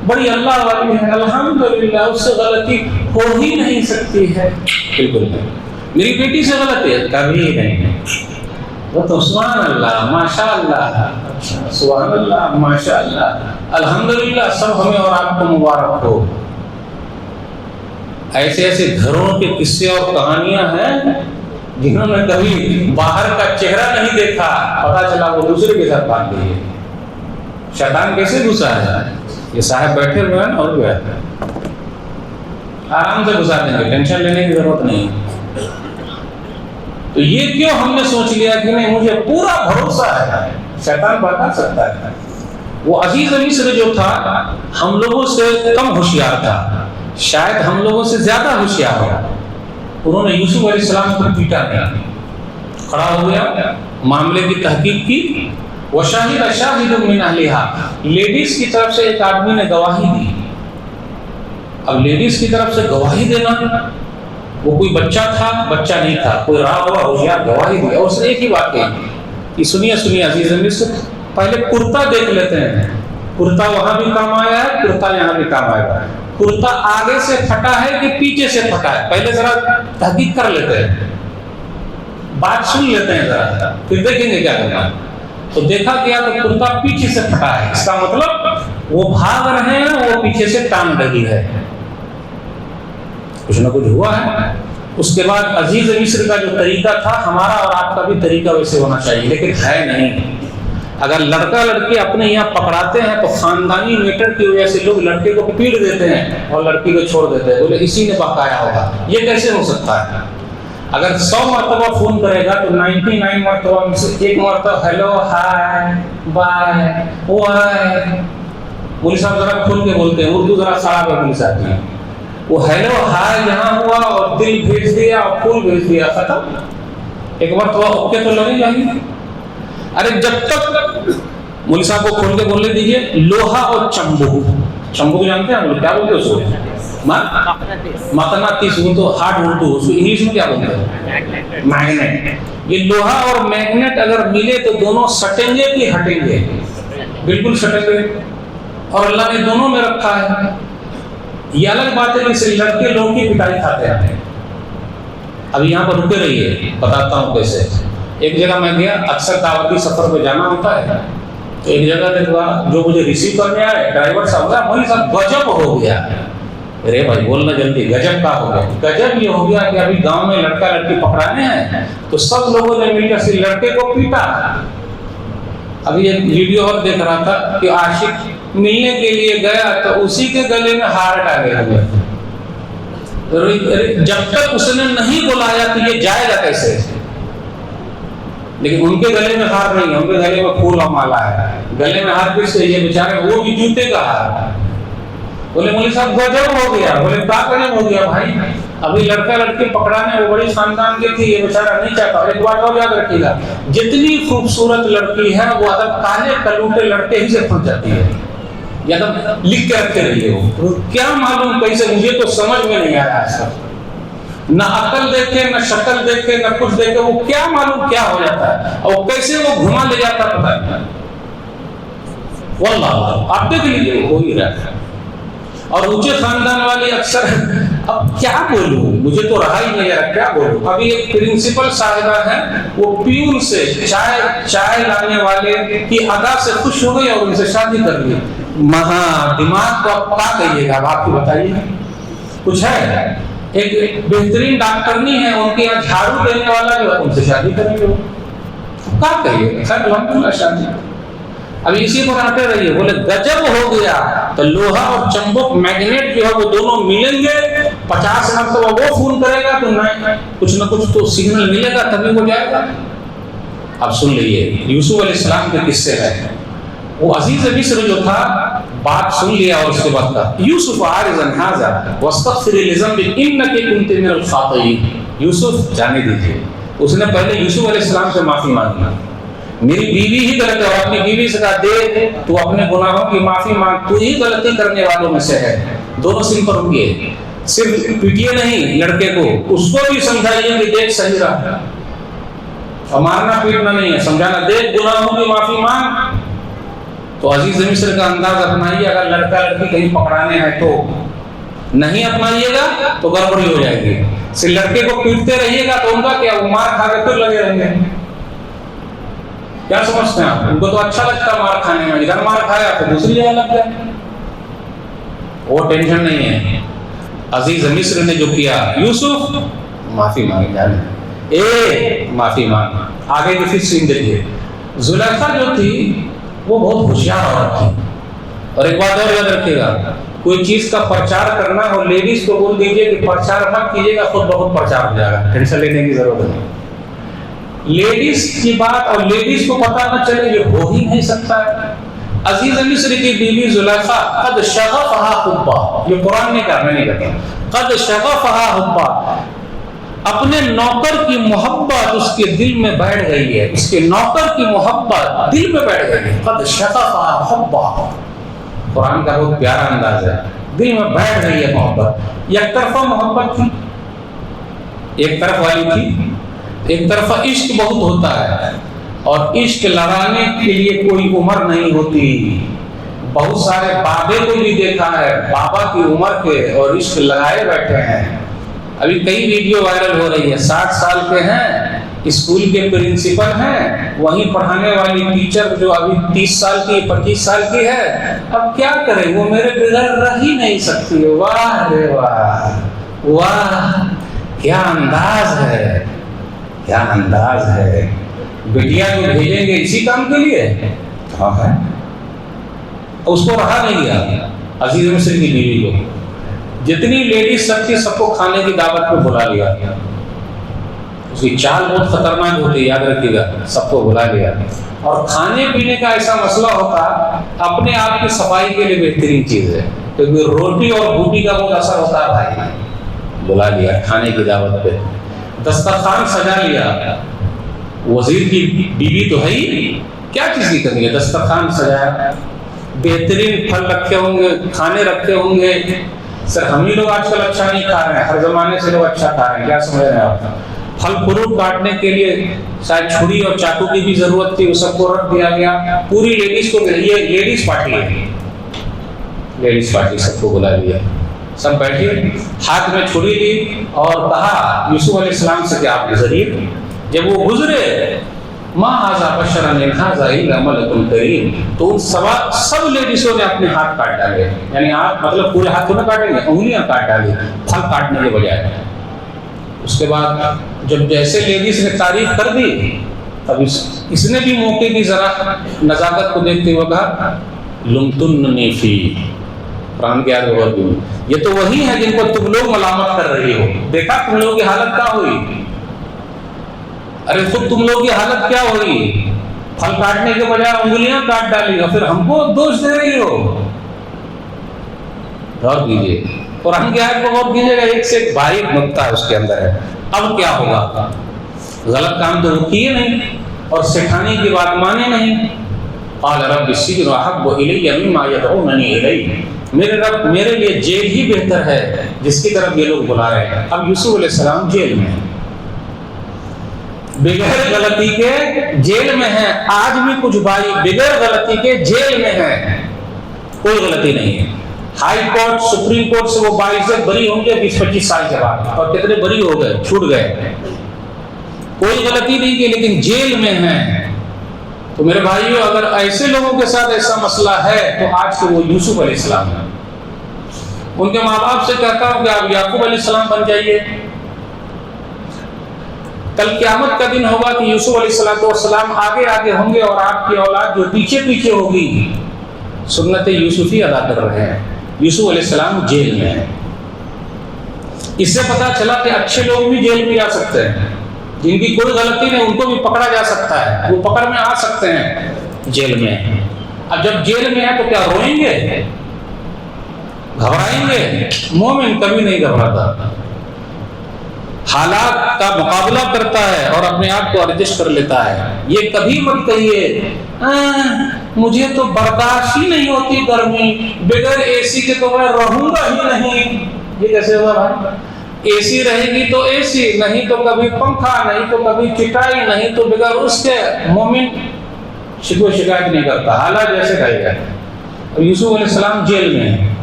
بڑی اللہ والی ہے, الحمدللہ اس سے غلطی ہو ہی نہیں سکتی ہے. بالکل نہیں, میری بیٹی سے غلطی ہے کبھی نہیں. وہ تو سبحان اللہ ماشاء اللہ, سبحان اللہ ماشاء اللہ, الحمدللہ. سب ہمیں اور آپ کو مبارک ہو. ایسے ایسے گھروں کے قصے اور کہانیاں ہیں جنہوں نے کبھی باہر کا چہرہ نہیں دیکھا, پتا چلا وہ دوسرے کے ساتھ باندھ گئی. شیطان کیسے گھسا ہے, یہ صاحب بیٹھے ہوئے ہیں اور بھی آرام سے گھسا دیں گے, ٹینشن لینے کی ضرورت نہیں. تو یہ کیوں ہم نے سوچ لیا کہ نہیں مجھے پورا بھروسہ ہے شیطان بتا سکتا ہے. وہ عزیز مصر جو تھا ہم لوگوں سے کم ہوشیار تھا, شاید ہم لوگوں سے زیادہ ہوشیار ہو. انہوں نے یوسف علیہ السلام کو پیٹا نہیں, کھڑا ہو گیا, معاملے کی تحقیق کی. وشاہد شاہد من اہلہا, لیڈیز کی طرف سے ایک آدمی نے گواہی دی. اب لیڈیز کی طرف سے گواہی دینا، وہ کوئی بچہ تھا، بچہ نہیں تھا، کوئی راہ ہوا ہوشیار گواہی دیا، اور اس نے ایک ہی بات کہی کہ سنیے عزیز مصر، پہلے کرتا دیکھ لیتے ہیں، کرتا وہاں بھی کام آیا ہے، کرتا یہاں بھی کام آئے گا، کرتا آگے سے پھٹا ہے کہ پیچھے سے پھٹا ہے، پہلے ذرا تحقیق کر لیتے ہیں، بات سن لیتے ہیں ذرا، پھر دیکھیں گے کیا کرنا ہے۔ تو دیکھا گیا تو کرتا پیچھے سے پھٹا ہے، اس کا مطلب وہ بھاگ رہے ہیں، وہ پیچھے سے ٹانگ رہی ہے، کچھ نہ کچھ ہوا ہے۔ اس کے بعد عزیز مصر کا جو طریقہ تھا، ہمارا اور آپ کا بھی طریقہ ویسے ہونا چاہیے، لیکن ہے نہیں۔ اگر لڑکا لڑکی اپنے یہاں پکڑاتے ہیں تو خاندانی میٹر کی وجہ سے لوگ لڑکے کو پیٹ دیتے ہیں اور لڑکی کو چھوڑ دیتے ہیں، بولے اسی نے بہکایا ہوگا۔ یہ کیسے ہو سکتا ہے؟ اگر 100 مرتبہ فون کرے گا تو 99 مرتبہ میں سے ایک مرتبہ ہیلو، ہائے، بائے، وائے، مولوی صاحب ذرا کھول کے بولتے ہیں، اردو ذرا خراب ہے مولوی صاحب کی، وہ ہیلو ہائے یہاں ہوا اور دل بھیج دیا اور پھول بھیج دیا، ختم۔ ایک مرتبہ اوکے تو لگے جائیں گے۔ ارے جب تک مولوی صاحب کو کھول کے بولنے دیجیے، لوہا اور چمبک، چمبک جانتے ہیں ہم لوگ کیا بولتے ہیں اس کو؟ مقناطیس، وہ تو ہارڈ اردو، اس کو انگلش میں کیا بولتے ہیں؟ میگنیٹ۔ یہ لوہا اور میگنیٹ اگر ملے تو دونوں سٹیں گے کہ ہٹیں گے؟ بالکل سٹیں گے، اور اللہ نے دونوں میں رکھا ہے۔ یہ الگ بات ہے کہ اسے لڑکے لوگ کی پٹائی کھاتے ہیں۔ ابھی یہاں پر رکے رہیے، بتاتا ہوں کیسے۔ ایک جگہ میں گیا، اکثر دعوتی سفر پہ جانا ہوتا ہے، تو ایک جگہ دیکھا جو مجھے ریسیو کرنے آئے ڈرائیور صاحب کا، مولوی صاحب گجب ہو گیا۔ ارے بھائی بولنا جلدی، گجب کا ہو گیا؟ گجب یہ ہو گیا کہ ابھی گاؤں میں لڑکا لڑکی پکڑانے ہیں تو سب لوگوں نے مل کر لڑکے کو پیٹا۔ ابھی ایک ویڈیو اور دیکھ رہا تھا کہ عاشق ملنے کے لیے گیا تو اسی کے گلے میں ہار ڈالے ہوئے، جب تک اس نے نہیں بلایا کہ یہ جائے گا کیسے، لیکن ان کے گلے میں ہار نہیں ہے، ان کے گلے میں پھول اور مالا ہے، گلے میں ہار کس سے؟ یہ بیچارے وہ بھی جوتے کا ہار۔ بولے مولوی صاحب گجب ہو گیا، بولے کیا گجب ہو گیا بھائی؟ ابھی لڑکا لڑکی پکڑانے، وہ بڑی خاندان کی تھی، یہ بیچارہ نہیں چاہتا۔ اور ایک بات اور یاد رکھیے گا، جتنی خوبصورت لڑکی ہے وہ ادب کالے کلوٹے لڑکے ہی سے پھنس جاتی ہے، یا تو لکھ کے رکھتے رہیے ہو، کیا معلوم کیسے، مجھے تو سمجھ میں نہیں آیا اس کا، نہ عقل دیکھے نہ شکل دیکھے نہ کچھ دیکھے، وہ کیا معلوم کیا ہو جاتا ہے اور کیسے وہ گھما لے جاتا ہے پتہ نہیں۔ واللہ آپ دیکھ لیجیے وہ ہو ہی رہا ہے۔ اور اونچے خاندان والے اکثر، اب کیا بولوں، مجھے تو رہا ہی نہیں رہا، کیا بولوں۔ ابھی ایک پرنسپل صاحبہ ہے، وہ پیون سے چائے لانے والے کی ادا سے خوش ہو گئی اور ان سے شادی کر لی۔ مہا دماغ کو آپ کیا کہیے گا، آپ کو بتائیے کچھ ہے؟ ایک بہترین ڈاکٹرنی ہے، ان کے یہاں جھاڑو دینے والا جو ہے ان سے شادی کریں گے، کیا کہیے؟ خیر الحمدللہ شادی۔ ابھی اسی پر آتے رہیے، بولے گجب ہو گیا، تو لوہا اور چمبک میگنیٹ جو ہے وہ دونوں ملیں گے، 50 مرتبہ وہ فون کرے گا تو کچھ نہ کچھ تو سگنل ملے گا تبھی ہو جائے گا۔ اب سن لیجیے، یوسف علیہ السلام کے قصے ہے۔ وہ عزیز مصر جو تھا، بات سن لیا اور اس کے بعد کہا یوسف عارض عن ھذا واستغفر لذنبک انک کنت من الخاطئین۔ یوسف جانے دیجیے، اس نے پہلے یوسف علیہ السلام سے معافی مانگی، میری بیوی ہی غلط ہے، اور اپنی بیوی سے کہا دے تو اپنے گناہوں کی معافی مانگ، تو ہی غلطی کرنے والوں میں سے ہے۔ دونوں سن پر رکیے، صرف پیٹیے نہیں لڑکے کو، اس کو بھی سمجھائیے کہ دیکھ صحیح رہا، اور مارنا پیٹنا نہیں ہے، سمجھانا، دیکھ گناہوں کی معافی مانگ۔ تو عزیز مصر کا انداز اپنائیے، اگر لڑکا لڑکی کہیں پکڑانے ہیں تو نہیں اپنائیے گا تو گڑبڑی ہو جائے گی۔ صرف لڑکے کو پیٹتے رہیے گا تو ان کا کیا، وہ مار کھا کے پھر لگے رہیں گے۔ کیا سمجھتے ہیں آپ؟ ان کو تو اچھا لگتا ہے مار کھانے میں، ادھر مار کھایا تو دوسری جگہ لگ گیا، وہ ٹینشن نہیں ہے۔ عزیز مصر نے جو کیا، یوسف معافی مانگ جانے، معافی مانگ۔ آگے کی پھر سین دیکھیے، زلیخا جو تھی وہ بہت ہوشیار عورت تھی۔ اور ایک بات اور یاد رکھیے گا، کوئی چیز کا پرچار کرنا ہو، لیڈیز کو بول دیجیے کہ پرچار مت کیجیے گا، خود بہت پرچار ہو جائے گا، ٹینشن لینے کی ضرورت نہیں۔ لیڈیز کی بات اور لیڈیز کو پتہ نہ چلے، یہ ہو ہی نہیں سکتا ہے۔ عزیز مصر کی بیوی زلیخا قد شغفها حبا، یہ قرآن نے کہا، میں نہیں کہتا، قد شغفها حبا، اپنے نوکر کی محبت اس کے دل میں بیٹھ گئی ہے، اس کے نوکر کی محبت دل میں بیٹھ گئی ہے، قد شغفها حبا، قرآن کا بہت پیارا انداز ہے، دل میں بیٹھ گئی ہے محبت۔ یک طرفہ محبت تھی، ایک طرف والی تھی، ایک طرفہ عشق بہت ہوتا ہے، اور عشق لڑانے کے لیے کوئی عمر نہیں ہوتی۔ بہت سارے بابے کو بھی دیکھا ہے، بابا کی عمر کے، اور عشق لگائے بیٹھے ہیں۔ ابھی کئی ویڈیو وائرل ہو رہی ہے، 60 سال کے ہیں، اسکول کے پرنسپل ہیں، وہیں پڑھانے والی ٹیچر جو ابھی 30 سال کی 25 سال کی ہے، اب کیا کرے، وہ میرے بغیر رہ ہی نہیں سکتی۔ واہ رے واہ، واہ کیا انداز ہے، کیا انداز ہے۔ بیٹیا کو بھیجیں گے اسی کام کے لیے؟ ہاں ہے، اس کو رہا نہیں گیا عزیز مصر کی بیوی کو، جتنی لیڈیز سب تھی سب کو کھانے کی دعوت پہ بلا لیا۔ اس کی چال بہت خطرناک ہوتی ہے، یاد رکھیے گا، سب کو بلا لیا۔ اور کھانے پینے کا ایسا مسئلہ ہوتا اپنے آپ کی صفائی کے لیے بہترین چیز ہے، کیونکہ روٹی اور بوٹی کا بہت اثر ہوتا ہے بھائی۔ بلا لیا کھانے کی دعوت پہ، دسترخوان سجا لیا۔ وزیر کی بیوی تو ہے ہی، کیا چیز کی کرنی ہے، دسترخوان سجایا، بہترین پھل رکھے ہوں گے، کھانے رکھے ہوں گے۔ سر ہم ہی لوگ آج کل اچھا نہیں کھا رہے ہیں، ہر زمانے سے لوگ اچھا کھا رہے ہیں، کیا سمجھ رہے ہیں آپ؟ پھل فروٹ کاٹنے کے لیے شاید چھری اور چاقو کی بھی ضرورت تھی، وہ سب کو رکھ دیا گیا۔ پوری لیڈیز کو، یہ لیڈیز پارٹی ہے، لیڈیز پارٹی، سب کو بلا لیا، سب بیٹھی، ہاتھ میں چھری لی اور کہا یوسف علیہ السلام سے کہ آپ گزریے۔ جب وہ گزرے، ما ھذا بشرا ان ھذا الا ملک کریم، تو ان سب لیڈیزوں نے اپنے ہاتھ کاٹ ڈالے، یعنی آپ مطلب پورے ہاتھ نہ کاٹیں گے، انگلیاں کاٹ ڈالی پھل کاٹنے کے بجائے۔ اس کے بعد جب جیسے لیڈیز نے تعریف کر دی، اب اس نے بھی موقع کی ذرا نزاکت کو دیکھتے ہوئے کہا لمتننی فی، قرآن کی آیت غور کی، یہ تو وہی ہے جن کو تم لوگ ملامت کر رہی ہو، دیکھا تم لوگوں کی حالت کیا ہوئی، ارے خود تم لوگوں کی حالت کیا ہوئی، پھل کاٹنے کے بجائے انگلیاں کاٹ ڈالی اور پھر ہم کو دوش دے رہی ہو۔ غور کیجیے، قرآن کی آیت کو غور کیجیے گا، ایک سے ایک باریک نکتہ ہے اس کے اندر ہے۔ اب کیا ہوگا، غلط کام تو وہ کیے نہیں اور سکھانے کی بات مانے نہیں۔ قال رب السجن احب الی مما یدعوننی الیہ، میرے رب میرے لیے جیل ہی بہتر ہے جس کی طرف یہ لوگ بلا رہے ہیں۔ اب یوسف علیہ السلام جیل میں ہیں، بغیر غلطی کے جیل میں ہیں۔ آج بھی کچھ بھائی بغیر غلطی کے جیل میں ہیں، کوئی غلطی نہیں ہے۔ ہائی کورٹ سپریم کورٹ سے وہ باعزت بری ہوں گے 20-25 سال کے بعد، اور کتنے بری ہو گئے، چھوٹ گئے، کوئی غلطی نہیں کی، لیکن جیل میں ہیں۔ تو میرے بھائیو، اگر ایسے لوگوں کے ساتھ ایسا مسئلہ ہے تو آج کے وہ یوسف علیہ السلام ہیں۔ ان کے ماں باپ سے کہتا ہوں کہ آپ یعقوب علیہ السلام بن جائیے۔ کل قیامت کا دن ہوگا کہ یوسف علیہ السلام آگے آگے ہوں گے اور آپ کی اولاد جو پیچھے پیچھے ہوگی سنت یوسفی ادا کر رہے ہیں۔ یوسف علیہ السلام جیل میں ہیں۔ اس سے پتہ چلا کہ اچھے لوگ بھی جیل میں جا سکتے ہیں، جن کی کوئی غلطی نہیں ان کو بھی پکڑا جا سکتا ہے، وہ پکڑ میں آ سکتے ہیں جیل میں۔ اب جب جیل میں ہے تو کیا روئیں گے، گھبرائیں گے؟ مومن کبھی نہیں گھبراتا، حالات کا مقابلہ کرتا ہے اور اپنے آپ کو ایڈجسٹ کر لیتا ہے۔ یہ کبھی مت کہیے مجھے تو برداشت ہی نہیں ہوتی گرمی، بغیر اے سی کے تو میں رہوں گا ہی نہیں۔ یہ کیسے ہوگا بھائی؟ اے سی رہے گی تو اے سی، نہیں تو کبھی پنکھا، نہیں تو کبھی چٹائی، نہیں تو بغیر اس کے مومن شکوہ شکایت نہیں کرتا، حالات جیسے کہے گا۔ اور یوسف علیہ السلام جیل میں ہیں۔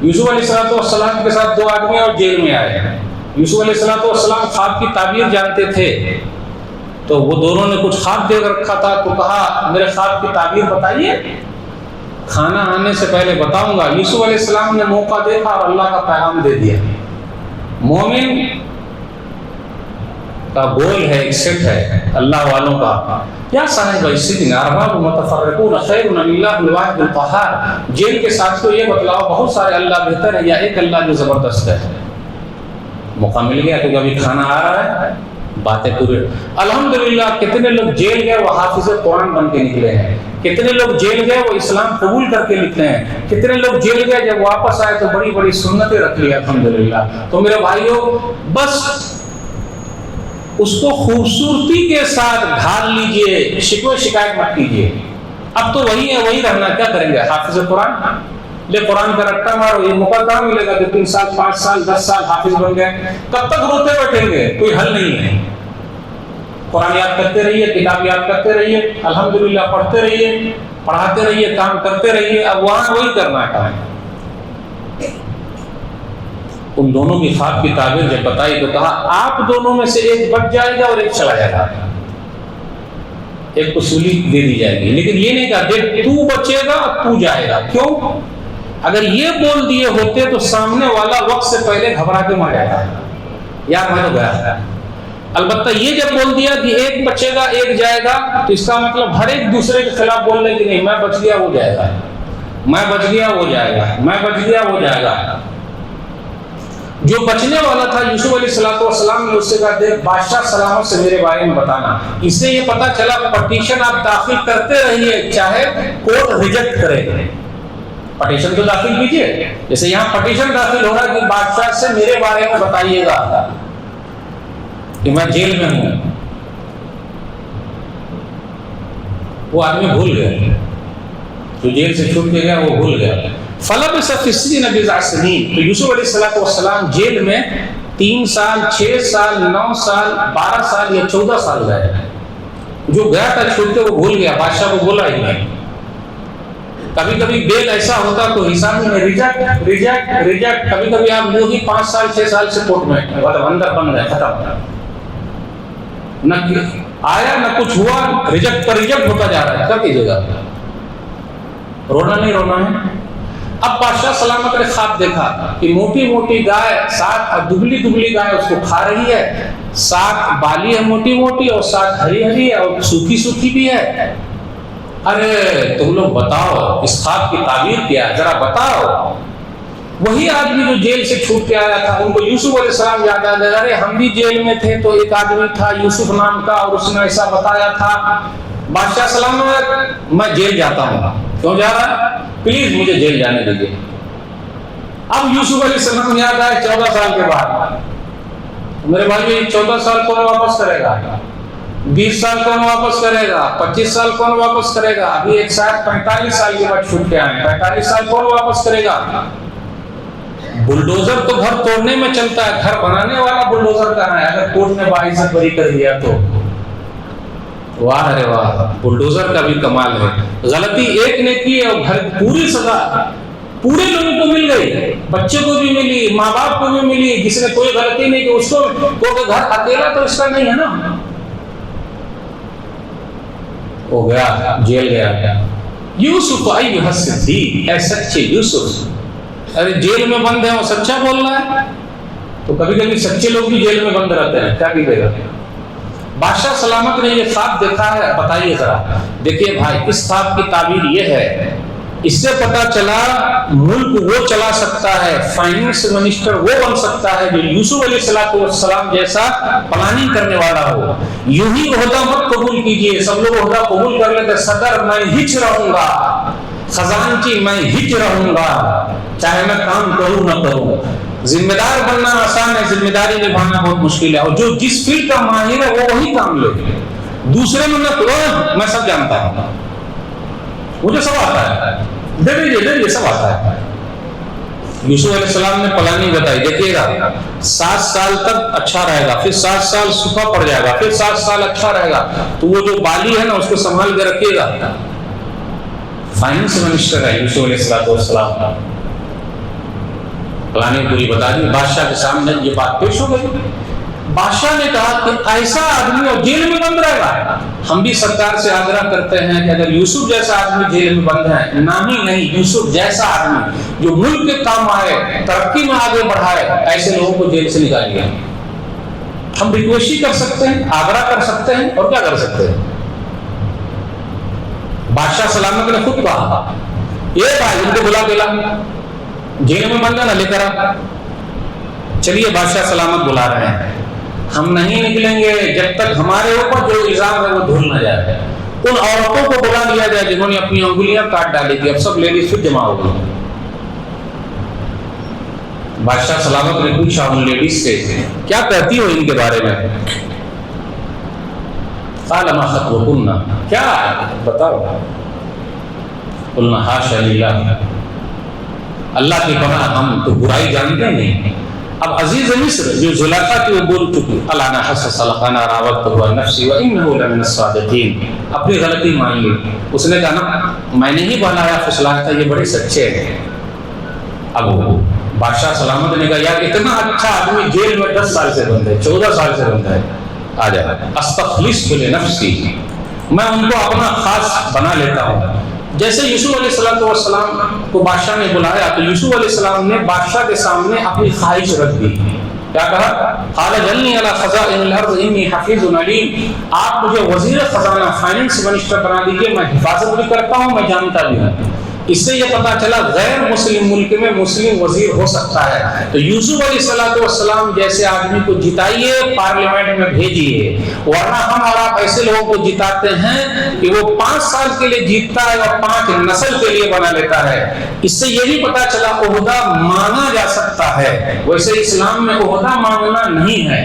یوسف علیہ السلام کے ساتھ 2 آدمی اور جیل میں آئے۔ یوسف علیہ السلام خواب کی تعبیر جانتے تھے، تو وہ دونوں نے کچھ خواب دیکھ رکھا تھا، تو کہا میرے خواب کی تعبیر بتائیے، کھانا آنے سے پہلے بتاؤں گا۔ یوسف علیہ السلام نے موقع دیکھا اور اللہ کا پیغام دے دیا۔ مومن کا گول ہے، ایک سیٹ ہے اللہ والوں کا، یا صاحب السجن ارباب متفرقون خیر ام اللہ الواحد القہار، جیل کے ساتھ کو یہ بتلاؤ بہت سارے اللہ بہتر ہے یا ایک اللہ جو زبردست ہے۔ موقع مل گیا کیونکہ ابھی کھانا آ رہا ہے، باتیں پوری۔ الحمدللہ کتنے لوگ جیل گئے وہ حافظ قرآن بن کے نکلے ہیں، کتنے لوگ جیل گئے وہ اسلام قبول کر کے نکلے ہیں، کتنے لوگ جیل گئے جب واپس آئے تو بڑی بڑی سنتیں رکھ لی الحمدللہ۔ تو میرے بھائیو، بس اس کو خوبصورتی کے ساتھ ڈھال لیجئے، شکوہ شکایت مت کیجئے۔ اب تو وہی ہے وہی رہنا، کیا کریں گے؟ حافظ قرآن لے قرآن کا رٹا مارو، یہ موقع کہاں ملے گا کہ 3 سال 5 سال 10 سال حافظ بن گئے؟ کب تک روتے بیٹھیں گے؟ کوئی حل نہیں ہے۔ قرآن یاد کرتے رہیے، کتاب یاد کرتے رہیے، الحمدللہ پڑھتے رہیے، پڑھاتے رہیے، کام کرتے رہیے۔ اب وہاں وہی کرنا ہے کام۔ ان دونوں کی خواب کی تعبیر جب بتائی تو کہا آپ دونوں میں سے ایک بچ جائے گا اور ایک چلا جائے گا، ایک کو سولی دے دی جائے گی، لیکن یہ نہیں کہا دیکھ تو بچے گا تو جائے گا۔ کیوں؟ اگر یہ بول دیے ہوتے تو سامنے والا وقت سے پہلے گھبرا کے مر جائے گا، یار میں تو گیا۔ البتہ یہ جب بول دیا کہ ایک بچے گا ایک جائے گا، تو اس کا مطلب ہر ایک دوسرے کے خلاف بول رہے کہ نہیں میں بچ گیا وہ جائے گا، میں بچ گیا وہ جائے گا، میں بچ گیا وہ جائے گا۔ جو بچنے والا تھا یوسف علیہ السلام نے اس سے کہا دیکھ بادشاہ سلامت سے میرے بارے میں بتانا۔ اس سے یہ پتا چلا پٹیشن آپ داخل کرتے رہیے چاہے کورٹ ریجیکٹ کرے، پٹیشن تو داخل کیجیے۔ جیسے یہاں پٹیشن داخل ہو رہا ہے کہ بادشاہ سے میرے بارے میں بتائیے گا کہ میں جیل میں ہوں۔ وہ آدمی بھول گیا، جو جیل سے چھوٹ کے گیا وہ بھول گیا۔ فلبث فی السجن بضع سنین، تو یوسف علیہ السلام جیل میں 3 سال 6 سال 9 سال 12 سال یا 14 سال گئے۔ جو گیا تھا چھوٹ کے وہ بھول گیا، بادشاہ کو بولا ہی نہیں۔ کبھی کبھی بیل ایسا ہوتا تو حساب میں ریجیکٹ ریجیکٹ ریجیکٹ، کبھی کبھی آپ یوں ہی 5 سال 6 سال سے کورٹ میں اندر بند ہے، ختم، نہ آیا نہ کچھ ہوا، ریجیکٹ پر ریجیکٹ ہوتا جا رہا ہے۔ کیا کیجیے گا؟ رونا نہیں رونا ہے۔ اب بادشاہ سلامت نے خواب دیکھا کہ موٹی موٹی گائے ساتھ دبلی دبلی گائے اس کو کھا رہی ہے، ساتھ بالی ہے موٹی موٹی اور ساتھ ہری ہری ہے اور سوکھی سوکھی بھی ہے۔ ارے تم لوگ بتاؤ اس خواب کی تعبیر کیا ہے، ذرا بتاؤ۔ وہی آدمی جو جیل سے چھوٹ کے آیا تھا ان کو یوسف علیہ السلام یاد آ گیا، ارے ہم بھی جیل میں تھے تو ایک آدمی تھا یوسف نام کا اور اس نے ایسا بتایا تھا۔ بادشاہ سلامت میں جیل جاتا ہوں۔ کیوں جا رہا ہے؟ پلیز مجھے جیل جانے دیجیے۔ اب یوسف علیہ السلام یاد آئے 14 سال کے بعد، میرے بھائی 14 سال کون واپس کرے گا؟ 20 سال کون واپس کرے گا؟ 25 سال کون واپس کرے گا؟ ابھی ایک ساتھ 45 سال کے بعد چھوٹ کے آئے، 45 سال کون واپس کرے گا؟ بلڈوزر تو گھر توڑنے میں چلتا ہے، گھر بنانے والا بلڈوزر کہاں ہے؟ اگر کورٹ نے باعزت بری کر دیا تو واہ رے واہ، بلڈوزر کا بھی کمال ہے۔ غلطی ایک نے کی اور گھر پوری سزا پورے لوگوں کو مل گئی، بچے کو بھی ملی، ماں باپ کو بھی ملی، جس نے کوئی غلطی نہیں کی اس کو کہ گھر اکیلا تو اس کا نہیں ہے نا، وہ گیا جیل گیا۔ یوسف ایھا الصدیق، اے سچے یوسف، ارے جیل میں بند ہے وہ سچا بول رہا ہے، تو کبھی کبھی سچے لوگ بھی جیل میں بند رہتے ہیں، کیا کیجیے گا؟ بادشاہ سلامت نے یہ خواب دیکھا ہے، بتائیے ذرا۔ دیکھیے بھائی اس خواب کی تعبیر یہ ہے، اس سے پتا چلا ملک وہ چلا سکتا ہے، فائنینس منسٹر وہ بن سکتا ہے جو یوسف علیہ السلام جیسا پلاننگ کرنے والا ہو۔ یوں ہی عہدہ مت قبول کیجیے، سب لوگ عہدہ قبول کر لیتے، صدر میں ہچ رہوں گا، خزانچی میں ہچ رہوں گا، چاہے میں کام کروں نہ کروں۔ ذمہ دار بننا آسان ہے، ذمہ داری نبھانا بہت مشکل ہے، اور جو جس فیلڈ کا ماہر ہے وہ وہی کام لے، دوسرے میں نہ کرو، میں سب جانتا ہوں، مجھے سب آتا ہے، دے دیجیے سب آتا ہے۔ یوسف علیہ السلام نے پلاننگ بتائی، دیکھیے گا 7 سال تک اچھا رہے گا، پھر 7 سال سوکھا پڑ جائے گا، پھر 7 سال اچھا رہے گا، تو وہ جو بالی ہے نا اس کو سنبھال کے رکھیے گا۔ فائنینس منسٹر ہے یوسف علیہ السلام، پلاننگ پوری بتا دی، بادشاہ کے سامنے یہ بات پیش ہو گئی۔ بادشاہ نے کہا کہ ایسا آدمی اور جیل میں بند رہے گا؟ ہم بھی سرکار سے آگرہ کرتے ہیں کہ اگر یوسف جیسا آدمی جیل میں بند ہے، نام ہی نہیں یوسف جیسا آدمی جو ملک کے کام آئے، ترقی میں آگے بڑھائے، ایسے لوگوں کو جیل سے نکالیے۔ ہم ریکویسٹ ہی کر سکتے ہیں، آگرہ کر سکتے ہیں، اور کیا کر سکتے ہیں؟ بادشاہ سلامت نے خود کہا یہ بھائی ان کو بلا کے لا، جیل میں بند ہے نا، لے کر آ۔ چلیے بادشاہ سلامت بلا رہے ہیں، ہم نہیں نکلیں گے جب تک ہمارے اوپر جو الزام ہے وہ دھل نہ جائے۔ ان عورتوں کو بلا لیا جائے جنہوں نے اپنی انگلیاں کاٹ ڈالی تھی، اب سب لیڈیز پھر جمع ہو گئی۔ بادشاہ سلامت نے پوچھا ان لیڈیز سے کیا کہتی ہو ان کے بارے میں؟ قال ما خطبكن، کیا بتاؤ قلنا حاشا للہ، اللہ کی پناہ، ہم تو برائی جانتے نہیں۔ اب عزیز مصر جو زلیخا کی وہ بول چکی، الانا حسس الخنا راودتہ عن نفسی وانہ لمن الصادقین، اپنی غلطی مان لی، اس نے کہا نا میں نے ہی بنایا فسلایا تھا، یہ بڑے سچے ہیں۔ اب بادشاہ سلامت نے کہا یار اتنا اچھا آدمی جیل میں 10 سال سے بند ہے، 14 سال سے بند ہے، آ جائے استخلص لنفسی، میں ان کو اپنا خاص بنا لیتا ہوں۔ جیسے یوسف علیہ السلام کو بادشاہ نے بلایا تو یوسف علیہ السلام نے بادشاہ کے سامنے اپنی خواہش رکھ دی، کیا کہا؟ قال جلنی علی خزائن الارض انی حفیظ علیم، آپ مجھے وزیر خزانہ فائننس منسٹر بنا دیجیے، میں حفاظت بھی کرتا ہوں، میں جانتا بھی ہوں۔ اس سے یہ پتا چلا غیر مسلم ملک میں مسلم وزیر ہو سکتا ہے۔ تو یوسف علیہ السلام جیسے آدمی کو جتائیے، پارلیمنٹ میں بھیجیے، ورنہ ہم اور آپ ایسے لوگوں کو جتاتے ہیں کہ وہ 5 سال کے لیے جیتتا ہے اور 5 نسل کے لیے بنا لیتا ہے۔ اس سے یہ بھی پتا چلا عہدہ مانگا جا سکتا ہے، ویسے اسلام میں عہدہ مانگنا نہیں ہے۔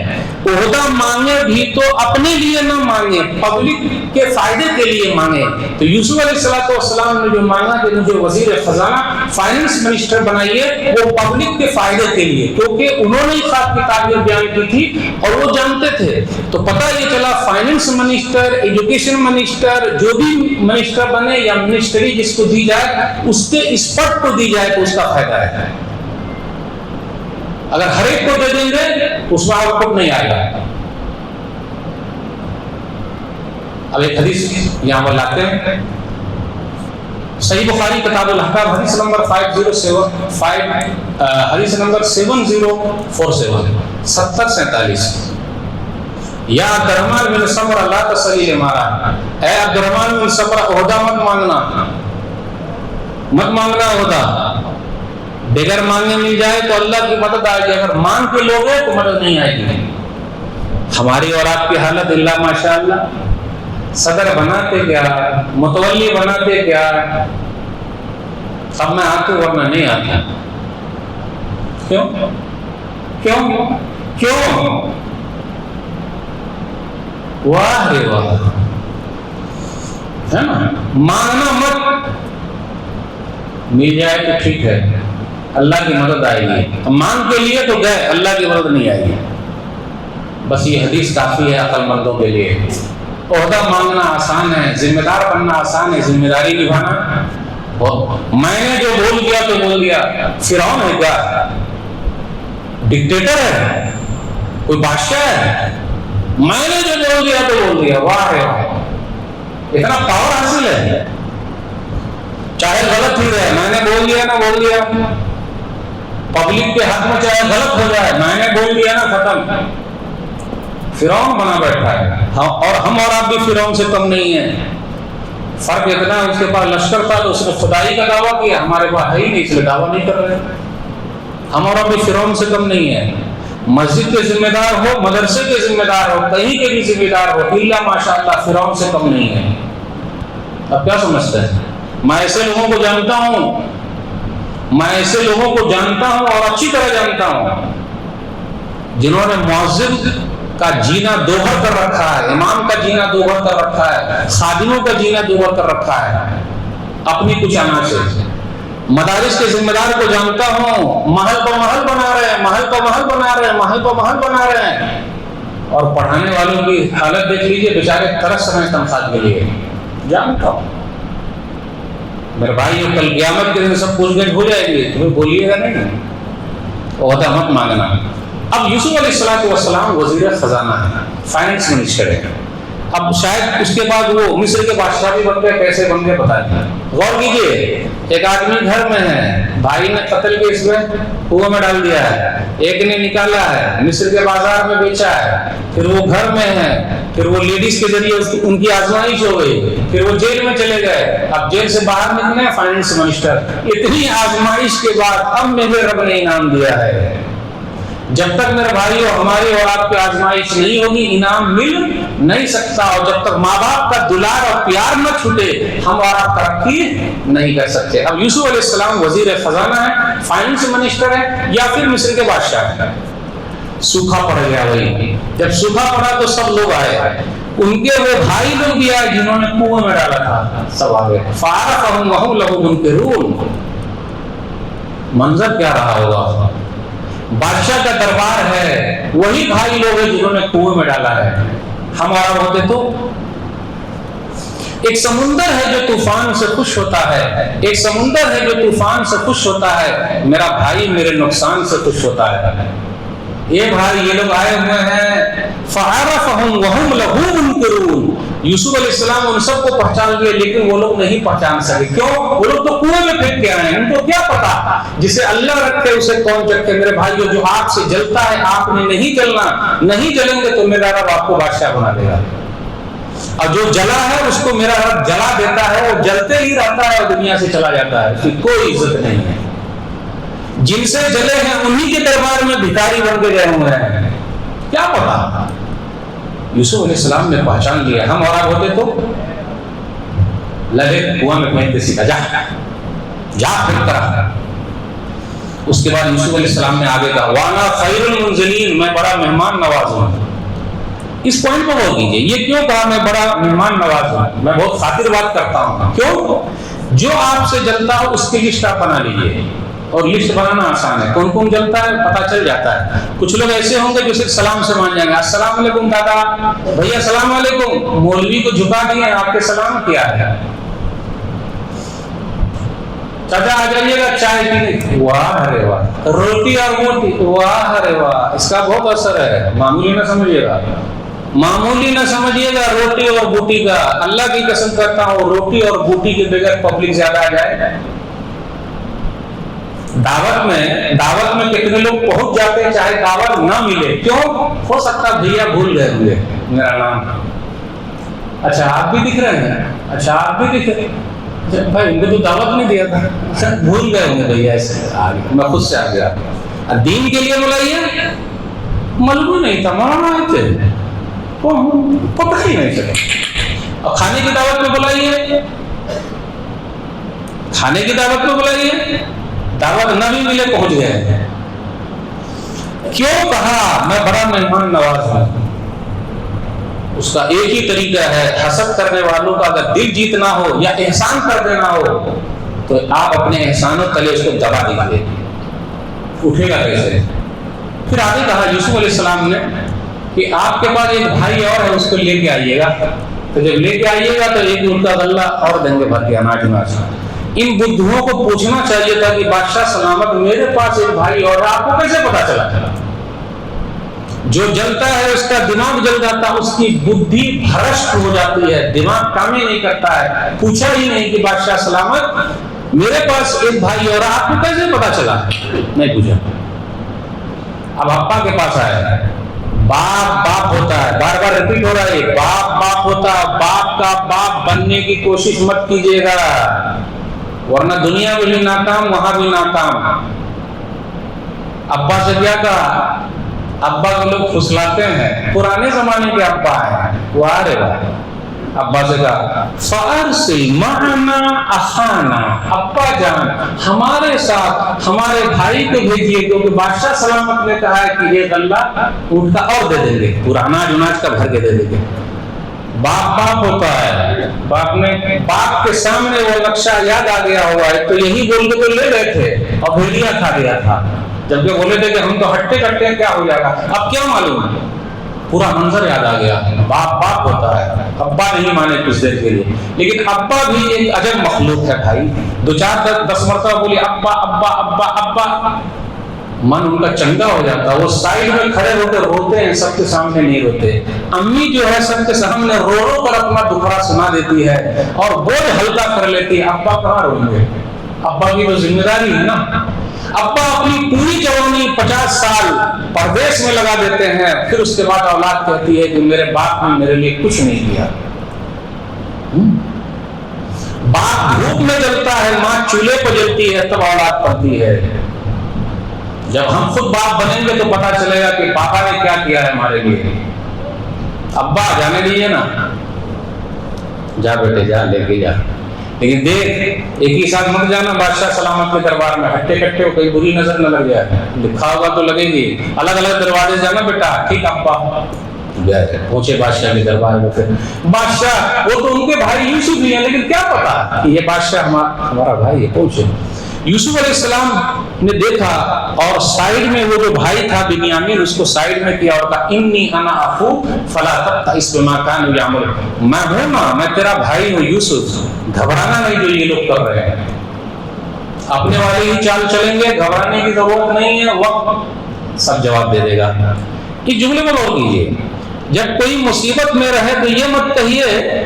عہدہ مانگے بھی تو اپنے لیے نہ مانگے، پبلک کے فائدے کے لیے مانگے۔ تو یوسف علیہ السلام نے جو مانگا کہ مجھے وزیر خزانہ فائننس منسٹر بنائیے، وہ پبلک کے فائدے کے لیے، کیونکہ انہوں نے خواب کی تعبیر بیان کی تھی اور وہ جانتے تھے۔ تو پتہ یہ چلا فائننس منسٹر، ایجوکیشن منسٹر، جو بھی منسٹر بنے یا منسٹری جس کو دی جائے اس کے اسپرٹ کو دی جائے تو اس کا فائدہ ہے۔ اگر ہر ایک کو دے دیں گے اس میں آؤٹ پٹ نہیں آئے گا۔ اب ایک حدیث یہاں پر لاتے ہیں، صحیح بخاری کتاب الاحکام حدیث نمبر 507 حدیث نمبر 7047 7047، یا عبدالرحمن بن سمرہ لا تسلی لمارا، اے عبدالرحمن بن سمرہ عہدہ مت مانگنا عہدہ، بغیر مانگے مل جائے تو اللہ کی مدد آئے گی، اگر مانگ کے لوگ ہیں تو مدد نہیں آئے گی۔ ہماری اور آپ کی حالت اللہ ماشاءاللہ، صدر بناتے کیا، متولی بناتے کیا، اب میں آتا ہوں ورنہ نہیں آتا۔ کیوں کیوں کیوں؟ واہ رے واہ، ہے نا؟ مانگنا مت، مل جائے تو ٹھیک ہے، اللہ کی مدد آئے گی۔ مانگ کے لیے تو گئے، اللہ کی مدد نہیں آئے گی۔ بس یہ حدیث کافی ہے عقل مندوں کے لیے۔ عہدہ مانگنا آسان ہے، ذمہ دار بننا آسان ہے، ذمہ داری نبھانا بہت۔ میں نے جو بول دیا تو بول دیا، فرعون ہے کیا؟ ڈکٹیٹر ہے؟ کوئی بادشاہ ہے؟ میں نے جو بول دیا تو بول دیا، واہ ہے، اتنا پاور حاصل ہے، چاہے غلط ہی رہے، میں نے بول دیا نا بول دیا، پبلک کے حق میں چاہے غلط ہو جائے، میں نے بول دیا نا ختم۔ فرعون بنا بیٹھا ہے، اور ہم اور آپ بھی فرعون سے کم نہیں ہیں۔ فرق اتنا ہے اس کے پاس لشکر تھا تو اس نے خدائی کا دعویٰ کیا، ہمارے پاس ہے ہی نہیں اس لیے دعویٰ نہیں کر رہے۔ ہم اور آپ بھی فرعون سے کم نہیں ہیں۔ مسجد کے ذمہ دار ہو، مدرسے کے ذمہ دار ہو، کہیں کے بھی ذمہ دار ہو، اللہ ماشاءاللہ فرعون سے کم نہیں ہے۔ اب کیا سمجھتے ہیں؟ میں ایسے لوگوں کو جانتا ہوں، میں ایسے لوگوں کو جانتا ہوں اور اچھی طرح جانتا ہوں جنہوں نے مؤذن کا جینا دوہر کر رکھا ہے، امام کا جینا دوہر کر رکھا ہے، خادموں کا جینا دوہر کر رکھا ہے اپنی کچھ انا سے۔ مدارس کے ذمہ دار کو جانتا ہوں، محل کو محل بنا رہے ہیں، محل کو محل بنا رہے ہیں، محل کو محل بنا رہے ہیں، اور پڑھانے والوں کی حالت دیکھ لیجئے، بیچارے ترس رہے ہیں تنخواہ کے لیے، جانتا ہوں۔ میرے بھائی کل قیامت کے دن سب پوچھ گچھ ہو جائے گی، تمہیں بولیے گا نہیں، عہدہ مت مانگنا۔ اب یوسف علیہ السلام وزیر خزانہ ہے، فائننس منسٹر ہے۔ اب شاید اس کے بعد وہ مصر کے بادشاہ بھی بن گئے، کیسے بن گئے پتہ نہیں۔ غور کیجیے، ایک آدمی گھر میں ہے، بھائی نے قتل کے اس میں کنویں میں ڈال دیا ہے، ایک نے نکالا ہے، مصر کے بازار میں بیچا ہے، پھر وہ گھر میں ہے، پھر وہ لیڈیز کے ذریعے ان کی آزمائش ہو گئی، پھر وہ جیل میں چلے گئے، اب جیل سے باہر نکلے فائننس منسٹر۔ اتنی آزمائش کے بعد اب میرے رب نے انعام دیا ہے۔ جب تک میرے بھائی اور ہماری اور آپ کی آزمائش نہیں ہوگی انعام مل نہیں سکتا، اور جب تک ماں باپ کا دلار اور پیار نہ چھوٹے ہم اور آپ ترقی نہیں کر سکتے۔ اب یوسف علیہ السلام وزیر خزانہ ہے، فائننس منسٹر ہے، یا پھر مصر کے بادشاہ ہے۔ سوکھا پڑ گیا، وہی جب سوکھا پڑا تو سب لوگ آئے، ان کے وہ بھائی لوگ بھی آئے جنہوں نے کنویں میں ڈالا تھا، سب آ گئے، فعرفہم وہم لہ منکرون۔ منظر کیا رہا ہوگا؟ بادشاہ کا دربار ہے، وہی بھائی لوگ ہیں جنہوں نے کنویں میں ڈالا ہے، ہمارا ہوتے تو۔ ایک سمندر ہے جو طوفان سے خوش ہوتا ہے، ایک سمندر ہے جو طوفان سے خوش ہوتا ہے، میرا بھائی میرے نقصان سے خوش ہوتا ہے۔ یہ بھائی، یہ لوگ آئے ہوئے ہیں، فعرفہم وہم لہ منکرون۔ یوسف علیہ السلام ان سب کو پہچان لیے، لیکن وہ لوگ نہیں پہچان سکے۔ کیوں؟ وہ لوگ تو کنویں میں پھینک کے آئے ہیں، ان کو کیا پتا جسے اللہ رکھے اسے کون چکے۔ میرے بھائیو، جو آگ سے جلتا ہے آپ نے نہیں جلنا، نہیں جلیں گے تو میرا رب آپ کو بادشاہ بنا دے گا، اور جو جلا ہے اس کو میرا رب جلا دیتا ہے، وہ جلتے ہی رہتا ہے اور دنیا سے چلا جاتا ہے، اس کی کوئی عزت نہیں ہے۔ جن سے جلے ہیں انہی کے دربار میں بھکاری بن کے گئے ہوئے ہیں، کیا پتا۔ یوسف علیہ السلام نے پہچان لیا، ہم اور آپ ہوتے تو لگے کنواں میں پھینکتے سیکھا، جا پھینک کر۔ اس کے بعد یوسف علیہ السلام نے آگے کہا وانا خیر المنزلین، میں بڑا مہمان نواز ہوں۔ اس پوائنٹ پر غور کیجیے، یہ کیوں کہا میں بڑا مہمان نواز ہوں؟ میں بہت خاطر بات کرتا ہوں۔ کیوں؟ جو آپ سے جلتا ہو اس کی لسٹ آپ بنا لیجیے، اور لسٹ بنانا آسان ہے، کون کون جلتا ہے پتہ چل جاتا ہے۔ کچھ لوگ ایسے ہوں گے جو صرف سلام سے مان جائیں گے، السلام علیکم دادا، بھیا السلام علیکم، مولوی کو جھکا دیے، آپ کے سلام کیا ہے؟ چاچا آ جائیے گا چائے پینے، واہ ارے واہ، روٹی اور موٹی، واہ ارے واہ، اس کا بہت اثر ہے، معمولی نہ سمجھیے گا، معمولی نہ سمجھیے گا روٹی اور بوٹی کا۔ اللہ کی قسم کرتا ہوں، روٹی اور بوٹی کے بغیر پبلک زیادہ آ جائے۔ دعوت میں کتنے لوگ پہنچ جاتے ہیں چاہے دعوت نہ ملے، کیوں؟ ہو سکتا بھیا بھول گئے ہوئے میرا نام، اچھا آپ بھی دکھ رہے ہیں، اچھا آپ بھی دکھ رہے ہیں، بھائی ان کو تو دعوت نہیں دیا تھا، بھول گئے ہوں گے بھیا، ایسے میں خود سے آ گیا۔ دین کے لیے بلائیے، معلوم نہیں تھا، مولانا آئے تھے، پتہ ہی نہیں چلا۔ اور کھانے کی دعوت میں بلائیے، کھانے کی دعوت میں بلائیے، دعوت نہ بھی ملے پہنچ گئے۔ کیوں کہا میں بڑا مہمان نواز ہوں؟ اس کا ایک ہی طریقہ ہے، حسد کرنے والوں کا اگر دل جیتنا ہو یا احسان کر دینا ہو تو آپ اپنے احسانوں تلے اس کو دبا دیجیے، اٹھے گا کیسے؟ پھر آگے کہا یوسف علیہ السلام نے کہ آپ کے پاس ایک بھائی اور ہے، اس کو لے کے آئیے گا، تو جب لے کے آئیے گا تو ایک ان کا غلہ اور دیں گے بھر کے اناج اناج۔ ان بدھوؤں کو پوچھنا چاہیے تھا کہ بادشاہ سلامت، میرے پاس ایک بھائی اور آپ کو کیسے پتا چلا؟ جو جلتا ہے اس کا دماغ جل جاتا ہے، اس کی بدھی بھرشٹ ہو جاتی ہے، دماغ کام ہی نہیں کرتا ہے۔ پوچھا ہی نہیں کہ بادشاہ سلامت میرے پاس ایک بھائی اور آپ کو کیسے پتا چلا؟ نہیں پوچھا۔ اب ابا کے پاس آیا، باپ باپ ہوتا ہے، بار بار ریپیٹ ہو رہا ہے، باپ باپ ہوتا ہے، باپ کا باپ بننے کی کوشش مت کیجیے گا، ورنہ دنیا میں بھی ناکام وہاں بھی ناکام۔ ابا سے کیا کہا؟ ابا کو لوگ پھسلاتے ہیں، پرانے زمانے کے ابا ہیں، وہ آ رہے ہیں۔ ابا سے کہا فَأَرْسِلْ مَعَنَا أَخَانَا، ابا جان ہمارے ساتھ ہمارے بھائی کو بھیجیے، کیونکہ بادشاہ سلامت نے کہا ہے کہ یہ غلہ اونٹ کا اور دے دیں گے، پورا اناج اناج کا بھر کے دے دیں گے۔ باپ باپ ہوتا ہے، باپ کے سامنے وہ نقشہ یاد آ گیا ہوگا، تو یہی بول کے تو لے گئے تھے اور بھیڑیا کھا گیا تھا، جبکہ بولے تھے کہ ہم تو ہٹتے کٹتے ہیں، کیا ہو جائے گا، اب کیا معلوم ہے، پورا منظر یاد آ گیا۔ باپ باپ ہوتا ہے، ابا نہیں مانے کچھ دیر کے لیے، لیکن ابا بھی ایک عجب مخلوق ہے بھائی، 2-4-10 مرتبہ بولی ابا ابا ابا ابا، من ان کا چنگا ہو جاتا ہے، وہ سائڈ میں کھڑے ہو کے روتے ہیں، سب کے سامنے نہیں روتے۔ امی جو ہے سب کے سامنے رو رو کر اپنا دکھڑا سنا دیتی ہے اور بوجھ ہلکا کر لیتی ہے، ابا کہاں روئیں گے؟ ابا کی تو ذمہ داری ہے نا۔ ابا اپنی پوری جوانی 50 سال پردیس میں لگا دیتے ہیں، پھر اس کے بعد اولاد کہتی ہے کہ میرے باپ نے میرے لیے کچھ نہیں کیا۔ باپ دھوپ میں جلتا ہے، ماں چولہے پہ جلتی ہے، تب اولاد پڑتی ہے۔ جب ہم خود باپ بنیں گے تو پتا چلے گا کہ پاپا نے کیا کیا ہے ہمارے لیے۔ ابا جانے دیجیے نا، جا بیٹے جا، لے کے جا، لیکن دیکھ ایک ہی ساتھ مت جانا بادشاہ سلامت کے دربار میں، ہٹے کٹے ہو کوئی بری نظر نہ لگ جائے، لکھا ہوگا تو لگے گی، الگ الگ دروازے جانا بیٹا، ٹھیک ابا گئے پہنچے بادشاہ کے دربار میں. پھر بادشاہ وہ تو ان کے بھائی یوسف ہی ہیں، لیکن کیا پتا کہ یہ بادشاہ ہمارا بھائی ہے. پہنچے یوسف علیہ السلام نے دیکھا اور سائیڈ میں وہ جو بھائی تھا بنیامین، اس کو سائیڈ میں کیا اور کہا انی انا اخوک فلا تبتئس بما كانوا يعملون، میں ہوں نا، میں تیرا بھائی ہوں یوسف، گھبرانا نہیں جو یہ لوگ کر رہے ہیں، اپنے والے ہی چال چلیں گے، گھبرانے کی ضرورت نہیں ہے، وقت سب جواب دے دے گا. اس جملے میں غور کیجیے، جب کوئی مصیبت میں رہے تو یہ مت کہیے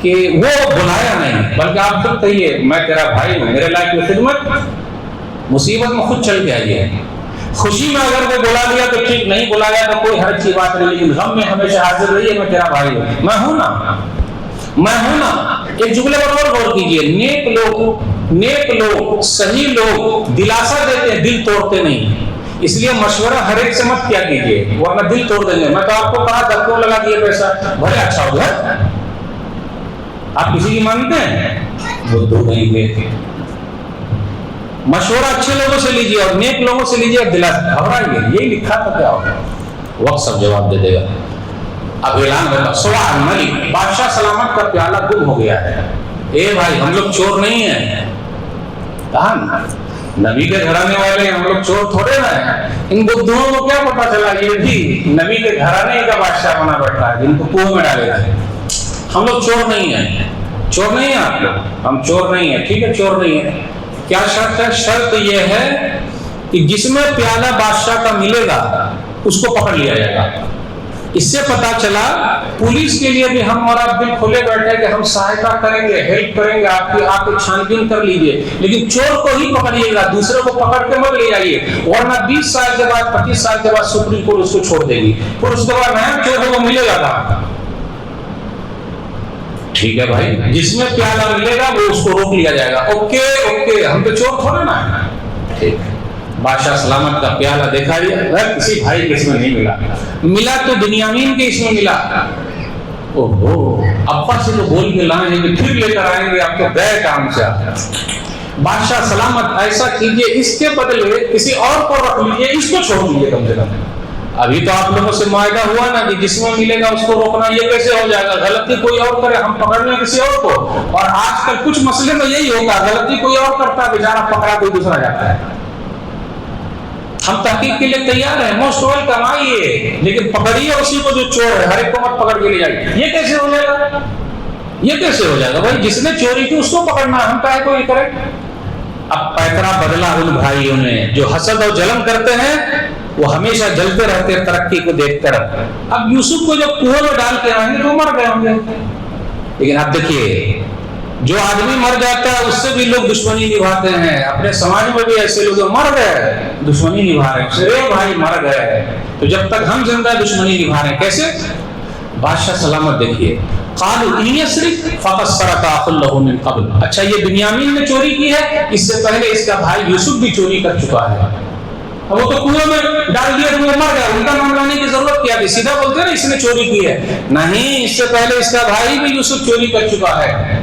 کہ وہ بلایا نہیں، بلکہ آپ خود کہیے میں تیرا بھائی ہوں، میرے لائق کی خدمت. مصیبت میں خود چل کے آئیے. خوشی میں اگر وہ بلا لیا تو ٹھیک، نہیں بلایا تو کوئی حرج کی بات نہیں، لیکن غم میں ہمیشہ حاضر رہیے، میں تیرا بھائی ہوں، میں ہوں نا، میں ہوں نا. ایک جملے پر اور غور کیجیے، نیک لوگ صحیح لوگ دلاسا دیتے ہیں، دل توڑتے نہیں. اس لیے مشورہ ہر ایک سے مت کیا کیجیے ورنہ دل توڑ دیں گے. میں تو آپ کو کہا تھا کیوں لگا دیا پیسہ، بھلے اچھا ہو گیا. آپ کسی کی مانتے ہیں وہ دو نہیں گئے. مشورہ اچھے لوگوں سے لیجیے اور نیک لوگوں سے لیجیے اور دلاسا، گھبرائیے، یہی لکھا تھا کیا ہوگا، وقت سب جواب دے دے گا. اب اعلان ہوگا سبحان الملک، بادشاہ سلامت کا پیالہ گم ہو گیا ہے. اے بھائی ہم لوگ چور نہیں ہیں، کہا نبی کے گھرانے والے ہیں، ہم لوگ چور تھوڑے ہیں. ان بدھوؤں کو کیا پتا چلا یہ بھی نبی کے گھرانے کا بادشاہ بنا بیٹھا ہے جن کو کنویں میں ڈالے گا. ہم لوگ چور نہیں ہیں، چور نہیں ہیں آپ لوگ، ہم چور نہیں ہیں. ٹھیک ہے چور نہیں ہیں. کیا شرط ہے؟ شرط یہ ہے کہ جس میں پیالہ بادشاہ کا ملے گا اس کو پکڑ لیا جائے گا. اس سے پتا چلا پولیس کے لیے بھی ہم اور آپ دل کھلے بیٹھے کہ ہم سہایتا کریں گے، ہیلپ کریں گے، آپ کی چھان بین کر لیجئے، لیکن چور کو ہی پکڑیے گا، دوسرے کو پکڑ کے مت لے جائیے، ورنہ 20 سال کے بعد 25 سال کے بعد سپریم کورٹ اس کو چھوڑ دے گی، پھر اس کے بعد نیا چور کو ملے گا. ٹھیک ہے بھائی، جس میں پیالہ ملے گا وہ اس کو روک لیا جائے گا. اوکے اوکے، ہم تو چور تھوڑے نا. ٹھیک، بادشاہ سلامت کا پیالہ دکھا دیا، کسی بھائی کے اس میں نہیں ملا تو بنیامین کے اس میں ملا. اوہو، ابا سے تو بول کے لائیں گے پھر لے کر آئیں گے، آپ تو گئے کام سے. بادشاہ سلامت ایسا کیجئے، اس کے بدلے کسی اور کو رکھ لیجئے، اس کو چھوڑ دیجئے کم سے کم. ابھی تو آپ لوگوں سے معاہدہ ہوا نا کہ جس میں ملے گا اس کو روکنا، یہ کیسے ہو جائے گا؟ غلطی کوئی اور کرے، ہم پکڑ لیں کسی اور کو. اور آج کل کچھ مسئلے میں یہی ہوتا ہے، غلطی کوئی اور کرتا ہے، بیچارہ پکڑا کوئی دوسرا جاتا ہے. ہم تحقیق کے لیے تیار ہیں، موسٹ ویلکم آئیے، لیکن پکڑیے اسی کو جو چور ہے، ہر ایک کو مت پکڑ کے لے جائیے. یہ کیسے ہو جائے گا؟ یہ کیسے ہو جائے گا بھائی؟ جس نے چوری کی اس کو پکڑنا ہے، ہم کاہے کو یہ کریں؟ اب پیکرا بدلا ان بھائیوں نے جو حسد اور جلن کرتے ہیں، وہ ہمیشہ جلتے رہتے ہیں ترقی کو دیکھ کر. اب یوسف کو جب کنویں میں ڈال کے آئیں گے تو مر گئے ہوں گے. لیکن اب دیکھیے، جو آدمی مر جاتا ہے اس سے بھی لوگ دشمنی نبھاتے ہیں. اپنے سماج میں بھی ایسے لوگ مر گئے دشمنی نبھا رہے ہیں، اے بھائی مر گئے، تو جب تک ہم زندہ دشمنی نبھا رہے ہیں. کیسے؟ بادشاہ سلامت دیکھیے، قالوا ان يسرق فقد سرق اخ له من قبل. اچھا یہ بنیامین نے چوری کی ہے، اس سے پہلے اس کا بھائی یوسف بھی چوری کر چکا ہے. اب وہ تو کنویں میں ڈال دیا تو وہ مر گیا، ان کا نام لانے کی ضرورت کیا تھی؟ سیدھا بولتے ہیں نا اس نے چوری کی ہے. نہیں، اس سے پہلے اس کا بھائی بھی یوسف چوری کر چکا ہے.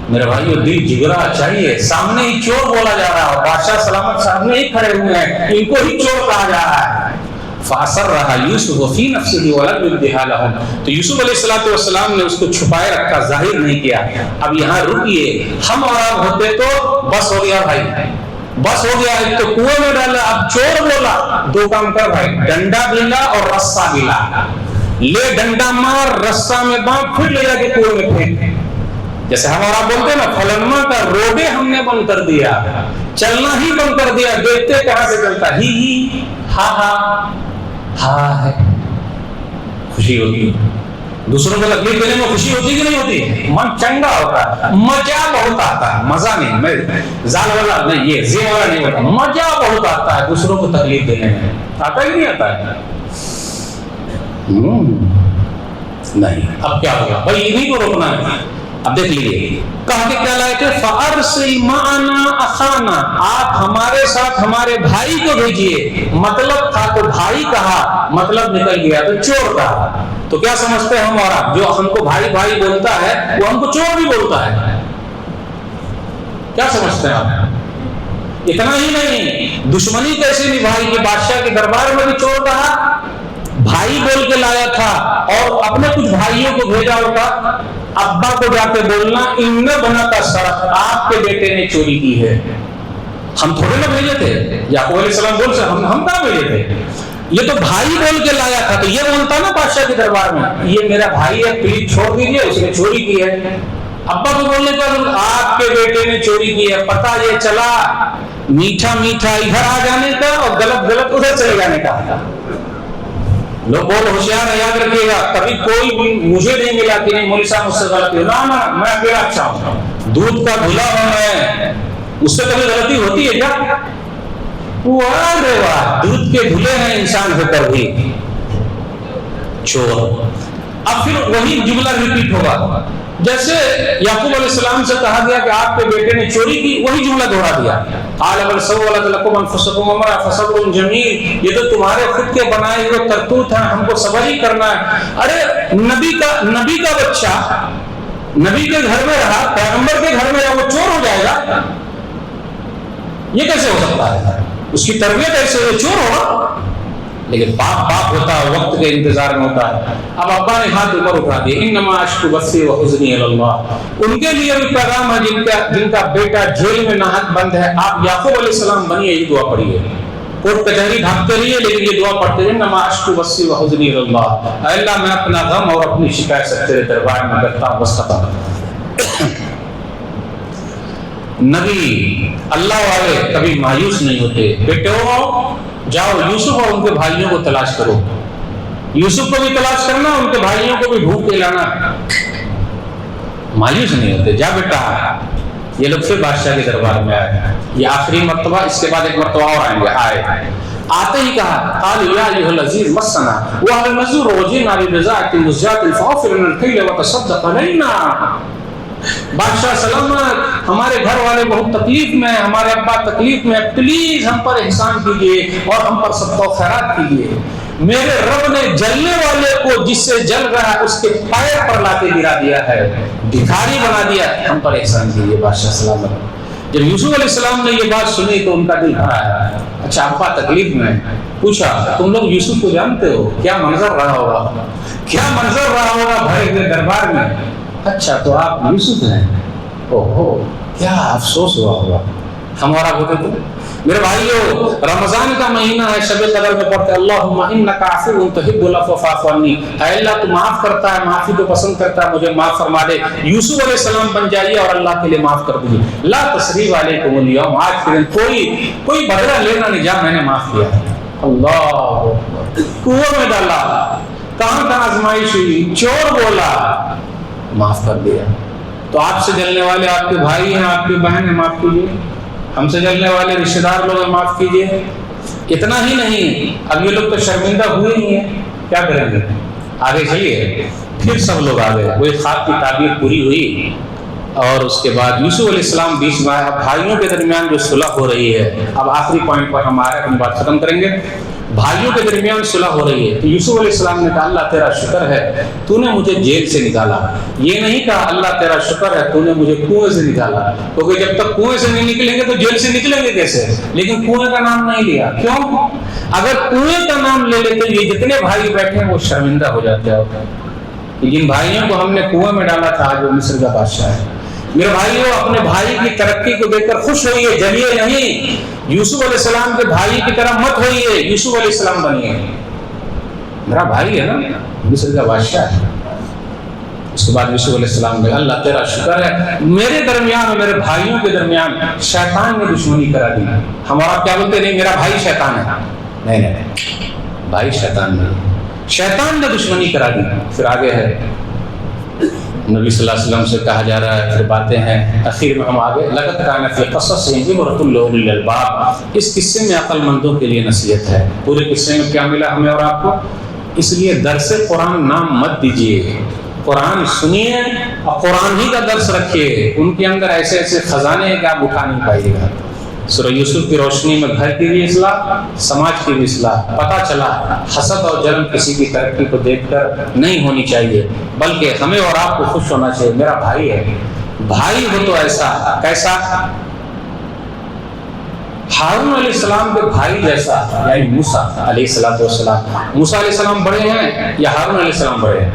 میرے بھائیو، دل جگرا چاہیے. سامنے ہی چور بولا جا رہا ہے، بادشاہ سلامت سامنے ہی کھڑے ہوئے ہیں، ان کو ہی چور کہا جا رہا ہے. فَأَسَرَّهَا يُوسُفُ فِي نَفْسِهِ وَلَمْ يُبْدِهَا لَهُمْ. تو یوسف علیہ السلام نے اس کو چھپائے رکھا، ظاہر نہیں کیا. اب یہاں رکیے، ہم اور آپ ہوتے تو بس ہو گیا بھائی، بس ہو گیا. ایک تو کنویں میں ڈالا، اب چور بولا، دو کام کر بھائی، ڈنڈا بھی لا اور رسا بھی لا. لے ڈنڈا مار، رسا میں باندھ، پھر لے جا کے کنویں میں پھینک. جیسے ہم اور آپ بولتے ہیں نا، فلنما کا روڈے ہم نے بند کر دیا، چلنا ہی بند کر دیا. دیکھتے کہاں سے چلتا، ہی ہا ہا ہا ہے. خوشی ہوتی ہے، دوسروں کو تکلیف دینے میں خوشی ہوتی کہ نہیں ہوتی؟ من چنگا ہوتا ہے، مزہ بہت آتا ہے. مزہ نہیں، میں زال والا نہیں، یہ زی والا نہیں ہوتا، مزہ بہت آتا ہے دوسروں کو تکلیف دینے میں. آتا ہی نہیں آتا ہے؟ نہیں. اب کیا ہوگا بھائی؟ انہیں کو روکنا ہے. اب دیکھ لیجیے، کہا کہ کیا لائے تھے؟ فَأَرْسِلْ مَعَنَا أَخَانَا، آپ ہمارے ساتھ ہمارے بھائی کو بھیجیے. مطلب تھا تو بھائی کہا، مطلب نکل گیا تو چور کہا. تو کیا سمجھتے ہیں ہم اور آپ؟ جو ہم کو بھائی بھائی بولتا ہے وہ ہم کو چور بھی بولتا ہے. کیا سمجھتے ہیں آپ؟ اتنا ہی نہیں، دشمنی کیسے نبھائی کہ بادشاہ کے دربار میں بھی چور کہا، بھائی بول کے لایا تھا اور اپنے کچھ بھائیوں کو بھیجا ہوتا ابا کو جا کے بولنا ان بنا کا سرق آپ کے بیٹے نے چوری کی ہے. ہم تھوڑے نہ بھیجے تھے. یعقوب علیہ السلام بول سے ہم کہاں بھیجے تھے؟ یہ تو بھائی بول کے لایا تھا. تو یہ بولتا نا بادشاہ کے دربار میں یہ میرا بھائی ہے پلیز چھوڑ دیجیے اس نے چوری کی ہے. ابا کو بولنے کا آپ کے بیٹے نے چوری کی ہے. پتہ یہ چلا میٹھا میٹھا ادھر آ جانے کا اور غلط غلط ادھر چلے جانے کا. لوگ بہت ہوشیار ہے یاد رکھیے گا. کبھی کوئی مجھے نہیں ملا کہ نہیں مولوی صاحب مجھ سے غلط ہے. نہ میں اکیلا اچھا ہوں. دودھ کا دھلا ہوں میں. اس سے کبھی غلطی ہوتی ہے کیا؟ واہ دودھ کے دھلے ہیں انسان ہو کر بھی چور. اب پھر وہی جملہ ریپیٹ ہوگا. جیسے یعقوب علیہ السلام سے کہا گیا کہ آپ کے بیٹے نے چوری کی وہی جملہ دوہرا دیا. قال بل سولت لكم انفسكم وما فصبر جميل. یہ تو تمہارے خود کے بنائے ہوئے کرتوت ہیں ہم کو صبر ہی کرنا ہے. ارے نبی کا بچہ نبی کے گھر میں رہا پیغمبر کے گھر میں رہا وہ چور ہو جائے گا؟ یہ کیسے ہو سکتا ہے؟ اس کی تربیت ایسے وہ چور ہوگا. لیکن باپ ہوتا ہے وقت کے انتظار میں ہوتا ہے. اب ابا نے ہاتھ اوپر اٹھا دیا. انما اشکو بثی وحزنی الی اللہ. ان کے لیے بھی پیغام ہے جن کا بیٹا جیل میں ناحق بند ہے. آپ یعقوب علیہ السلام بنیے یہ دعا پڑھیے. کوٹ کچہری بھاگتے رہیے لیکن یہ دعا پڑھتے رہیے. انما اشکو بثی وحزنی الی اللہ. اے اللہ میں اپنا غم اور اپنی شکایت سے تیرے دربار میں کرتا ہوں بس ختم. نبی اللہ والے کبھی مایوس نہیں ہوتے. بیٹو جاؤ یوسف اور ان کے بھائیوں کو تلاش کرو. یوسف کو بھی تلاش کرنا ان کے بھائیوں کو بھی ڈھونڈ کے لانا. مایوس نہیں ہوتے. جا بیٹا. یہ لوگ پھر بادشاہ کے دربار میں آئے. یہ آخری مرتبہ. اس کے بعد ایک مرتبہ اور آئیں گے. آتے ہی کہا قالوا یا ایھا العزیز مسنا واهل النذور وجئنا ببضاعة مزجاة فأوفِ لنا الكيل وتصدق علينا. بادشاہ سلامت ہمارے گھر والے بہت تکلیف میں ہیں. ہمارے ابا تکلیف میں. پلیز ہم پر احسان کیجیے اور ہم پر صدقہ و خیرات کیجیے. میرے رب نے جلنے والے کو جس سے جل رہا ہے اس کے پیر پر لا کے گرا دیا ہے. بھکاری بنا دیا. ہم پر احسان کیجیے. بادشاہ سلامت جب یوسف علیہ السلام نے یہ بات سنی تو ان کا دل بھرا ہے. اچھا ابا تکلیف میں. پوچھا تم لوگ یوسف کو جانتے ہو؟ کیا منظر رہا ہوگا. کیا منظر رہا ہوگا بھرے ہوئے دربار میں. اچھا تو آپ یوسف ہیں. اوہو کیا افسوس ہوا ہوگا. ہمارا ہوتے تو میرے بھائیو رمضان کا مہینہ ہے. شب قدر میں پڑھتے اللہم انک عفو تحب العفو فاعف عنی. اے اللہ تو معاف کرتا ہے معافی کو پسند کرتا ہے مجھے معاف فرما دے. یوسف علیہ السلام بن جائیے اور اللہ کے لیے معاف کر دیجیے. لا تثریب علیکم اليوم. آج کے دن کوئی بدلہ لینا نہیں. جا میں نے معاف کیا. اللہ کنویں میں ڈالا. کہاں آزمائش ہوئی. چور بولا معاف کر دیا. تو آپ سے جلنے والے آپ کے بھائی ہیں آپ کی بہن ہیں معاف کیجیے. ہم سے جلنے والے رشتہ دار لوگ ہیں معاف کیجیے. اتنا ہی نہیں اب یہ لوگ تو شرمندہ ہوئے ہی ہیں. کیا کریں گے آگے چلیے. پھر سب لوگ آ گئے. وہی خواب کی تعبیر پوری ہوئی اور اس کے بعد یوسف علیہ السلام بیچ میں آئے. اب بھائیوں کے درمیان جو صلح ہو رہی ہے. اب آخری پوائنٹ پر ہم آئے اپنی بات ختم کریں گے. بھائیوں کے درمیان صلح ہو رہی ہے. تو یوسف علیہ السلام نے کہا اللہ تیرا شکر ہے تو نے مجھے جیل سے نکالا. یہ نہیں کہا اللہ تیرا شکر ہے تو نے مجھے کنویں سے نکالا. کیونکہ جب تک کنویں سے نہیں نکلیں گے تو جیل سے نکلیں گے کیسے. لیکن کنویں کا نام نہیں لیا. کیوں؟ اگر کنویں کا نام لے لیتے یہ جتنے بھائی بیٹھے ہیں وہ شرمندہ ہو جاتے ہیں. جن بھائیوں کو ہم نے کنویں میں ڈالا تھا آج وہ مصر کا بادشاہ ہے. میرے بھائیوں اپنے بھائی کی ترقی کو دیکھ کر خوش ہوئیے جلیے نہیں. یوسف علیہ السلام کے بھائی کی طرح مت ہوئیے. یوسف علیہ السلام بنیے. میرا بھائی ہے نا مصر کا بادشاہ ہے. اس کے بعد یوسف علیہ السلام نے اللہ تیرا شکر ہے میرے درمیان اور میرے بھائیوں کے درمیان شیطان نے دشمنی کرا دی. ہمارا کیا بولتے نہیں میرا بھائی شیطان ہے. نہیں بھائی شیطان نہیں. شیطان نے دشمنی کرا دی. پھر آگے ہے نبی صلی اللہ علیہ وسلم سے کہا جا رہا ہے. پھر باتیں ہیں اخیر میں ہم آگے لقد کان فی قصصہم عبرۃ لأولی الالباب. اس قصے میں عقل مندوں کے لیے نصیحت ہے. پورے قصے میں کیا ملا ہمیں اور آپ کو. اس لیے درس قرآن نام مت دیجیے. قرآن سنیے اور قرآن ہی کا درس رکھیے. ان کے اندر ایسے ایسے خزانے ہیں کہ آپ اٹھا نہیں پائیے گا. سورہ یوسف کی روشنی میں گھر کی بھی اصلاح سماج کی بھی اصلاح. پتہ چلا حسد اور جلن کسی کی ترقی کو دیکھ کر نہیں ہونی چاہیے بلکہ ہمیں اور آپ کو خوش ہونا چاہیے. میرا بھائی ہے. بھائی ہو تو ایسا کیسا ہارون علیہ السلام کے بھائی جیسا یعنی موسیٰ علیہ السلام، موسیٰ علیہ السلام بڑے ہیں یا ہارون علیہ السلام بڑے ہیں؟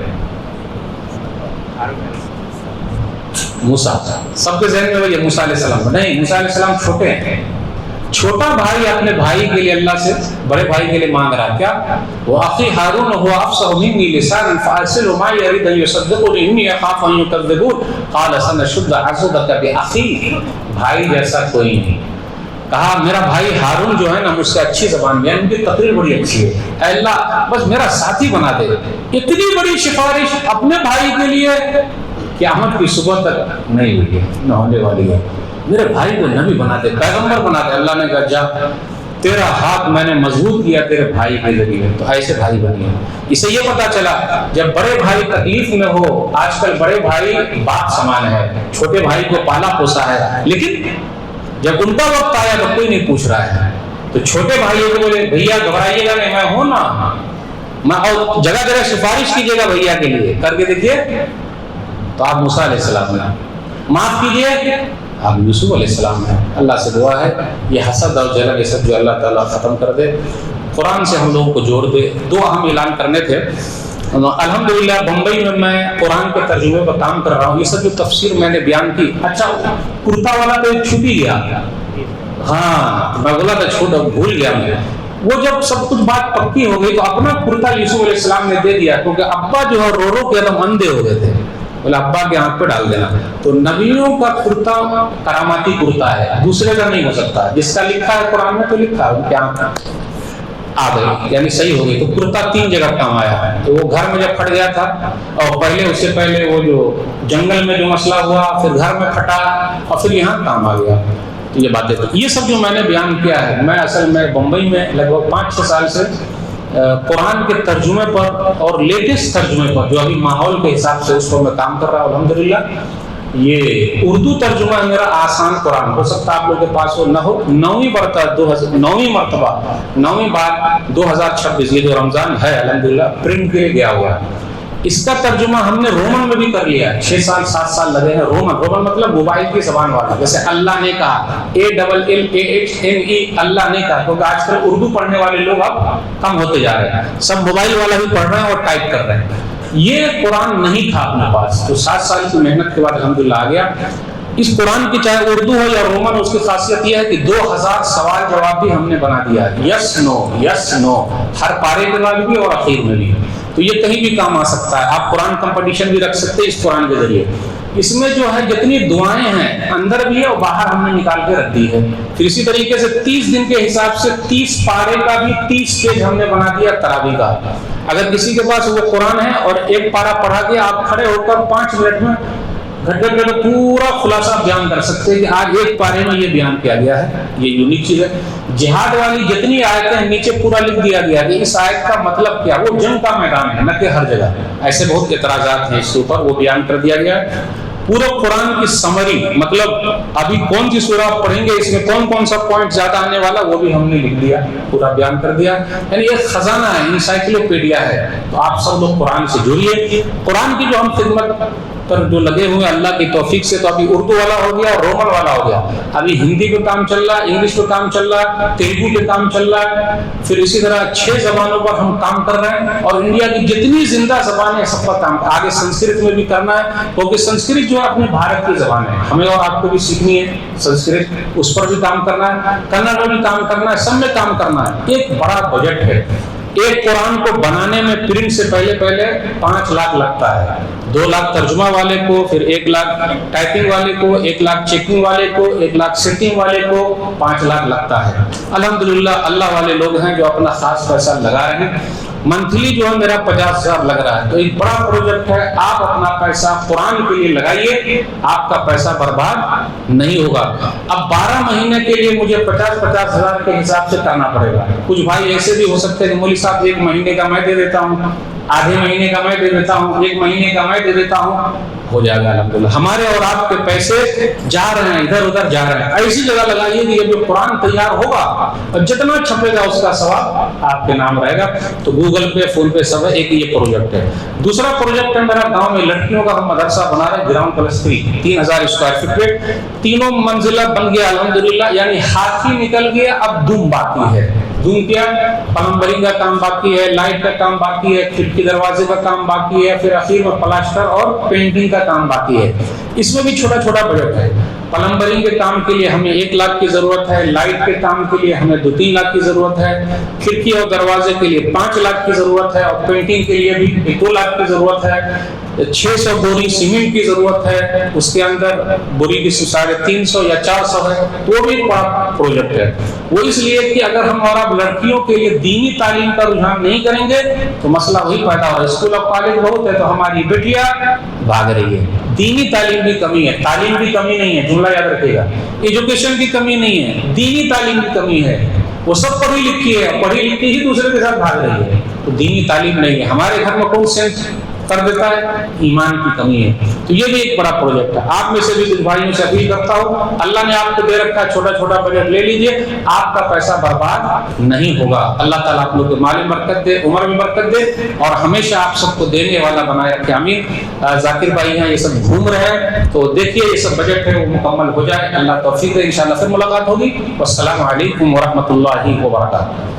موسیٰ، سب کے ذہن میں وہی ہے موسیٰ علیہ السلام، نہیں، موسیٰ علیہ السلام چھوٹے ہیں۔ چھوٹا بھائی اپنے بھائی کے لیے اللہ سے بڑے بھائی کے لیے مانگ رہا ہے کیا؟ وَأَخِي هَارُونَ هُوَ أَفْصَحُ مِنِّي لِسَانًا فَأَرْسِلْهُ مَعِي يَرِدْ أَن يُصَدِّقُنِي إِنِّي أَخَافُ أَن يُكَذِّبُونِ قَالَ سَنَشُدُّ عَضُدَكَ بِأَخِيكَ، بھائی جیسا کوئی نہیں۔ کہا میرا بھائی ہارون جو ہے نا مجھ سے اچھی زبان میں، ان کی تقریر بڑی اچھی ہے، اے اللہ بس میرا ساتھی بنا دے۔ اتنی بڑی سفارش اپنے بھائی کے لیے قیامت کی صبح تک نہیں ہوئی ہے، نہ ہونے والی ہے۔ میرے بھائی کو نبی بنا دے، پیغمبر بنا دے۔ اللہ نے کہا جا، تیرا ہاتھ میں نے مضبوط کیا تیرے بھائی کے ذریعے، تو ایسے بھائی بنیے۔ اسے یہ پتا چلا جب بڑے بھائی تکلیف میں ہو، آج کل بڑے بھائی باپ سمان ہے، چھوٹے بھائی کو پالا پوسا ہے، لیکن جب ان کا وقت آیا تو کوئی نہیں پوچھ رہا ہے۔ تو چھوٹے بھائیوں کو بولے بھیا گھبرائیے گا نہیں، میں ہوں نا، میں اور جگہ جگہ سفارش کیجیے گا بھیا کے لیے، کر کے دیکھیے۔ تو آپ موسیٰ علیہ السلام ہیں، معاف کیجیے آپ یوسف علیہ السلام ہیں۔ اللہ سے دعا ہے یہ حسد اور جلن یہ سب جو اللہ تعالیٰ ختم کر دے، قرآن سے ہم لوگوں کو جوڑ دے۔ دو اہم اعلان کرنے تھے۔ الحمدللہ بمبئی میں میں قرآن کے ترجمے پر کام کر رہا ہوں۔ یہ سب جو تفسیر میں نے بیان کی، اچھا کرتا والا تو ایک چھپ ہی گیا، ہاں میں بولا تھا چھوٹا بھول گیا میں۔ وہ جب سب کچھ بات پکی ہو گئی تو اپنا کرتا یوسف علیہ السلام نے دے دیا، کیونکہ ابا جو ہے رو رو کے ایک دم اندھے ہو گئے تھے، بولا ابا کے آنکھ پہ ڈال دینا۔ تو نبیوں کا کرتا کراماتی کرتا ہے، دوسرے کا نہیں ہو سکتا، جس کا لکھا ہے قرآن میں تو لکھا ہے، ان کے آنکھ آ گئی یعنی صحیح ہو گئی۔ تو کرتا 3 جگہ کام آیا۔ تو وہ گھر میں جب پھٹ گیا تھا، اور پہلے اس سے پہلے وہ جو جنگل میں جو مسئلہ ہوا، پھر گھر میں پھٹا، اور پھر یہاں کام آ گیا۔ تو یہ باتیں تو یہ سب جو میں نے بیان کیا ہے، میں اصل میں بمبئی میں لگ بھگ 5-6 سال سے قرآن کے ترجمے پر اور لیٹسٹ ترجمے پر جو ابھی ماحول کے حساب سے اس پر میں کام کر رہا ہوں الحمدللہ۔ یہ اردو ترجمہ میرا آسان قرآن ہو سکتا ہے آپ لوگوں کے پاس ہو نہ ہو، 9ویں مرتبہ 9ویں بار 2026 یہ جو رمضان ہے الحمدللہ پرنٹ کے لیے گیا ہوا ہے۔ اس کا ترجمہ ہم نے رومن میں بھی کر لیا ہے، 6 سال 7 سال لگے ہیں۔ رومن مطلب موبائل کی زبان والا، جیسے اللہ نے کہا ALLAHNE اللہ نے کہا، کیونکہ آج کل اردو پڑھنے والے لوگ اب کم ہوتے جا رہے ہیں، سب موبائل والا بھی پڑھ رہے ہیں اور ٹائپ کر رہے ہیں۔ یہ قرآن نہیں تھا اپنے پاس، تو 7 سال کی محنت کے بعد الحمدللہ آ گیا۔ اس قرآن کی چاہے اردو ہو یا رومن، اس کی خاصیت یہ ہے کہ 2000 سوال جواب بھی ہم نے بنا دیا ہے، یس نو ہر پارے کے بعد بھی اور اخیر میں بھی، تو یہ کہیں بھی کام آ سکتا ہے۔ آپ قرآن کمپٹیشن بھی رکھ سکتے ہیں اس قرآن کے ذریعے۔ اس میں جو ہے جتنی دعائیں ہیں اندر بھی ہے اور باہر ہم نے نکال کے رکھ دی ہے۔ پھر اسی طریقے سے 30 دن کے حساب سے 30 پارے کا بھی 30 پیج ہم نے بنا دیا تراویح کا۔ اگر کسی کے پاس وہ قرآن ہے اور ایک پارا پڑھا کے آپ کھڑے ہو کر 5 منٹ میں گھٹ گھٹ پورا خلاصہ بیان کر سکتے ہیں کہ آج ایک پارے میں یہ بیان کیا گیا ہے، یہ یونیک چیز ہے۔ جہاد والی جتنی آیتیں ہیں نیچے پورا لکھ دیا گیا کہ اس آیت کا مطلب کیا، وہ جنگ کا میدان ہے نہ کہ ہر جگہ، ایسے بہت اعتراضات ہیں اس کے اوپر، وہ بیان کر دیا گیا ہے۔ پورا قرآن کی سمری، مطلب ابھی کون سی سورہ پڑھیں گے، اس میں کون کون سا پوائنٹ زیادہ آنے والا، وہ بھی ہم نے لکھ دیا، پورا بیان کر دیا۔ یعنی ایک خزانہ ہے، انسائکلوپیڈیا ہے۔ تو آپ سب لوگ قرآن سے جڑیے۔ قرآن کی جو ہم خدمت پر جو لگے ہوئے اللہ کی توفیق سے، تو ابھی اردو والا ہو گیا، رومن والا ہو گیا، ابھی ہندی پہ کام چل رہا ہے، انگلش پہ کام چل رہا ہے، تیلگو پہ کام چل رہا ہے، پھر اسی طرح 6 زبانوں پر ہم کام کر رہے ہیں، اور انڈیا کی جتنی زندہ زبانیں سب پر کام، آگے سنسکرت میں بھی کرنا ہے، کیونکہ سنسکرت جو ہے اپنے بھارت کی زبان ہے، ہمیں اور آپ کو بھی سیکھنی ہے سنسکرت، اس پر بھی کام کرنا ہے، کنڑ میں بھی کام کرنا ہے، سب میں کام کرنا ہے۔ ایک بڑا بجٹ ہے، ایک قرآن کو بنانے میں پرنٹ سے پہلے 5 لاکھ لگتا ہے، 2 لاکھ ترجمہ والے کو، پھر 1 لاکھ ٹائپنگ والے کو، 1 لاکھ چیکنگ والے کو، 1 لاکھ سیٹنگ والے کو، 5 لاکھ لگتا ہے۔ الحمدللہ اللہ والے لوگ ہیں جو اپنا خاص پیسہ لگا رہے ہیں۔ منتھلی جو ہے میرا 50,000 لگ رہا ہے، تو ایک بڑا پروجیکٹ ہے۔ آپ اپنا پیسہ قرآن کے لیے لگائیے، آپ کا پیسہ برباد نہیں ہوگا۔ اب 12 مہینے کے لیے مجھے 50,000 ہزار کے حساب سے کرنا پڑے گا۔ کچھ بھائی ایسے بھی ہو سکتے ہیں کہ مولوی صاحب 1 مہینے کا میں دے دیتا ہوں، آدھے مہینے کا میں دے دیتا ہوں، 1 مہینے کا میں دے دیتا ہوں، ہو جائے گا الحمدللہ. ہمارے اور آپ کے پیسے جا رہے ہیں ادھر ادھر جا رہے ہیں, ایسی جگہ لگائیے کہ یہ جو قرآن تیار ہوگا اور جتنا چھپے گا اس کا ثواب آپ کے نام رہے گا. تو گوگل پے فون پے سب ہے. ایک یہ پروجیکٹ ہے. دوسرا پروجیکٹ ہے میرا گاؤں میں لڑکیوں کا ہم مدرسہ بنا رہے ہیں, گراؤنڈ پلس 3 3000 اسکوائر فٹ پہ, تینوں منزلہ بن گیا الحمدللہ. یعنی ہاتھی نکل گیا, اب دم باقی ہے. دم کیا, پلمبرنگ کا کام باقی ہے, لائٹ کا کام باقی ہے, کھڑکی دروازے کا کام باقی ہے, پھر اخیر میں پلاسٹر اور پینٹنگ کا کام باقی ہے. اس میں بھی چھوٹا چھوٹا بجٹ ہے. پلمبرنگ کے کام کے لیے ہمیں 1 لاکھ کی ضرورت ہے, لائٹ کے کام کے لیے ہمیں 2-3 لاکھ کی ضرورت ہے, کھڑکی اور دروازے کے لیے 5 لاکھ کی ضرورت ہے, اور پینٹنگ کے لیے بھی 2 لاکھ کی ضرورت ہے. 600 بوری سیمنٹ کی ضرورت ہے, اس کے اندر بوری کی 350 یا 400 ہے. تو وہ بھی ایک بڑا پروجیکٹ ہے. وہ اس لیے کہ اگر ہم اور اب لڑکیوں کے لیے دینی تعلیم کا رجحان نہیں کریں گے تو مسئلہ وہی پیدا ہو رہا ہے. اسکول اور کالج بہت ہے تو ہماری بیٹیاں بھاگ رہی ہے. دینی تعلیم کی کمی ہے, تعلیم کی کمی نہیں ہے, جملہ یاد رکھیے گا. ایجوکیشن کی کمی نہیں ہے, دینی تعلیم کی کمی ہے. وہ سب پڑھی لکھی ہے, پڑھی لکھی ہی دوسرے کے ساتھ بھاگ رہی ہے. تو دینی تعلیم نہیں ہے. ہمارے گھر میں کون سینس کر دیتا ہے, ایمان کی کمی ہے. تو یہ بھی ایک بڑا پروجیکٹ ہے. آپ میں سے بھی کچھ بھائیوں سے اپیل کرتا ہوں, اللہ نے آپ کو دے رکھا ہے چھوٹا چھوٹا بجٹ, لے لیجئے, آپ کا پیسہ برباد نہیں ہوگا. اللہ تعالیٰ آپ لوگ کو مال میں برکت دے, عمر میں برکت دے, اور ہمیشہ آپ سب کو دینے والا بنائے رکھے. آمین. ذاکر بھائی ہیں, یہ سب گھوم رہے ہیں, تو دیکھیے یہ سب بجٹ ہے وہ مکمل ہو جائے. اللہ توفیق دے. انشاءاللہ پھر ملاقات ہوگی. والسلام علیکم ورحمۃ اللہ وبرکاتہ.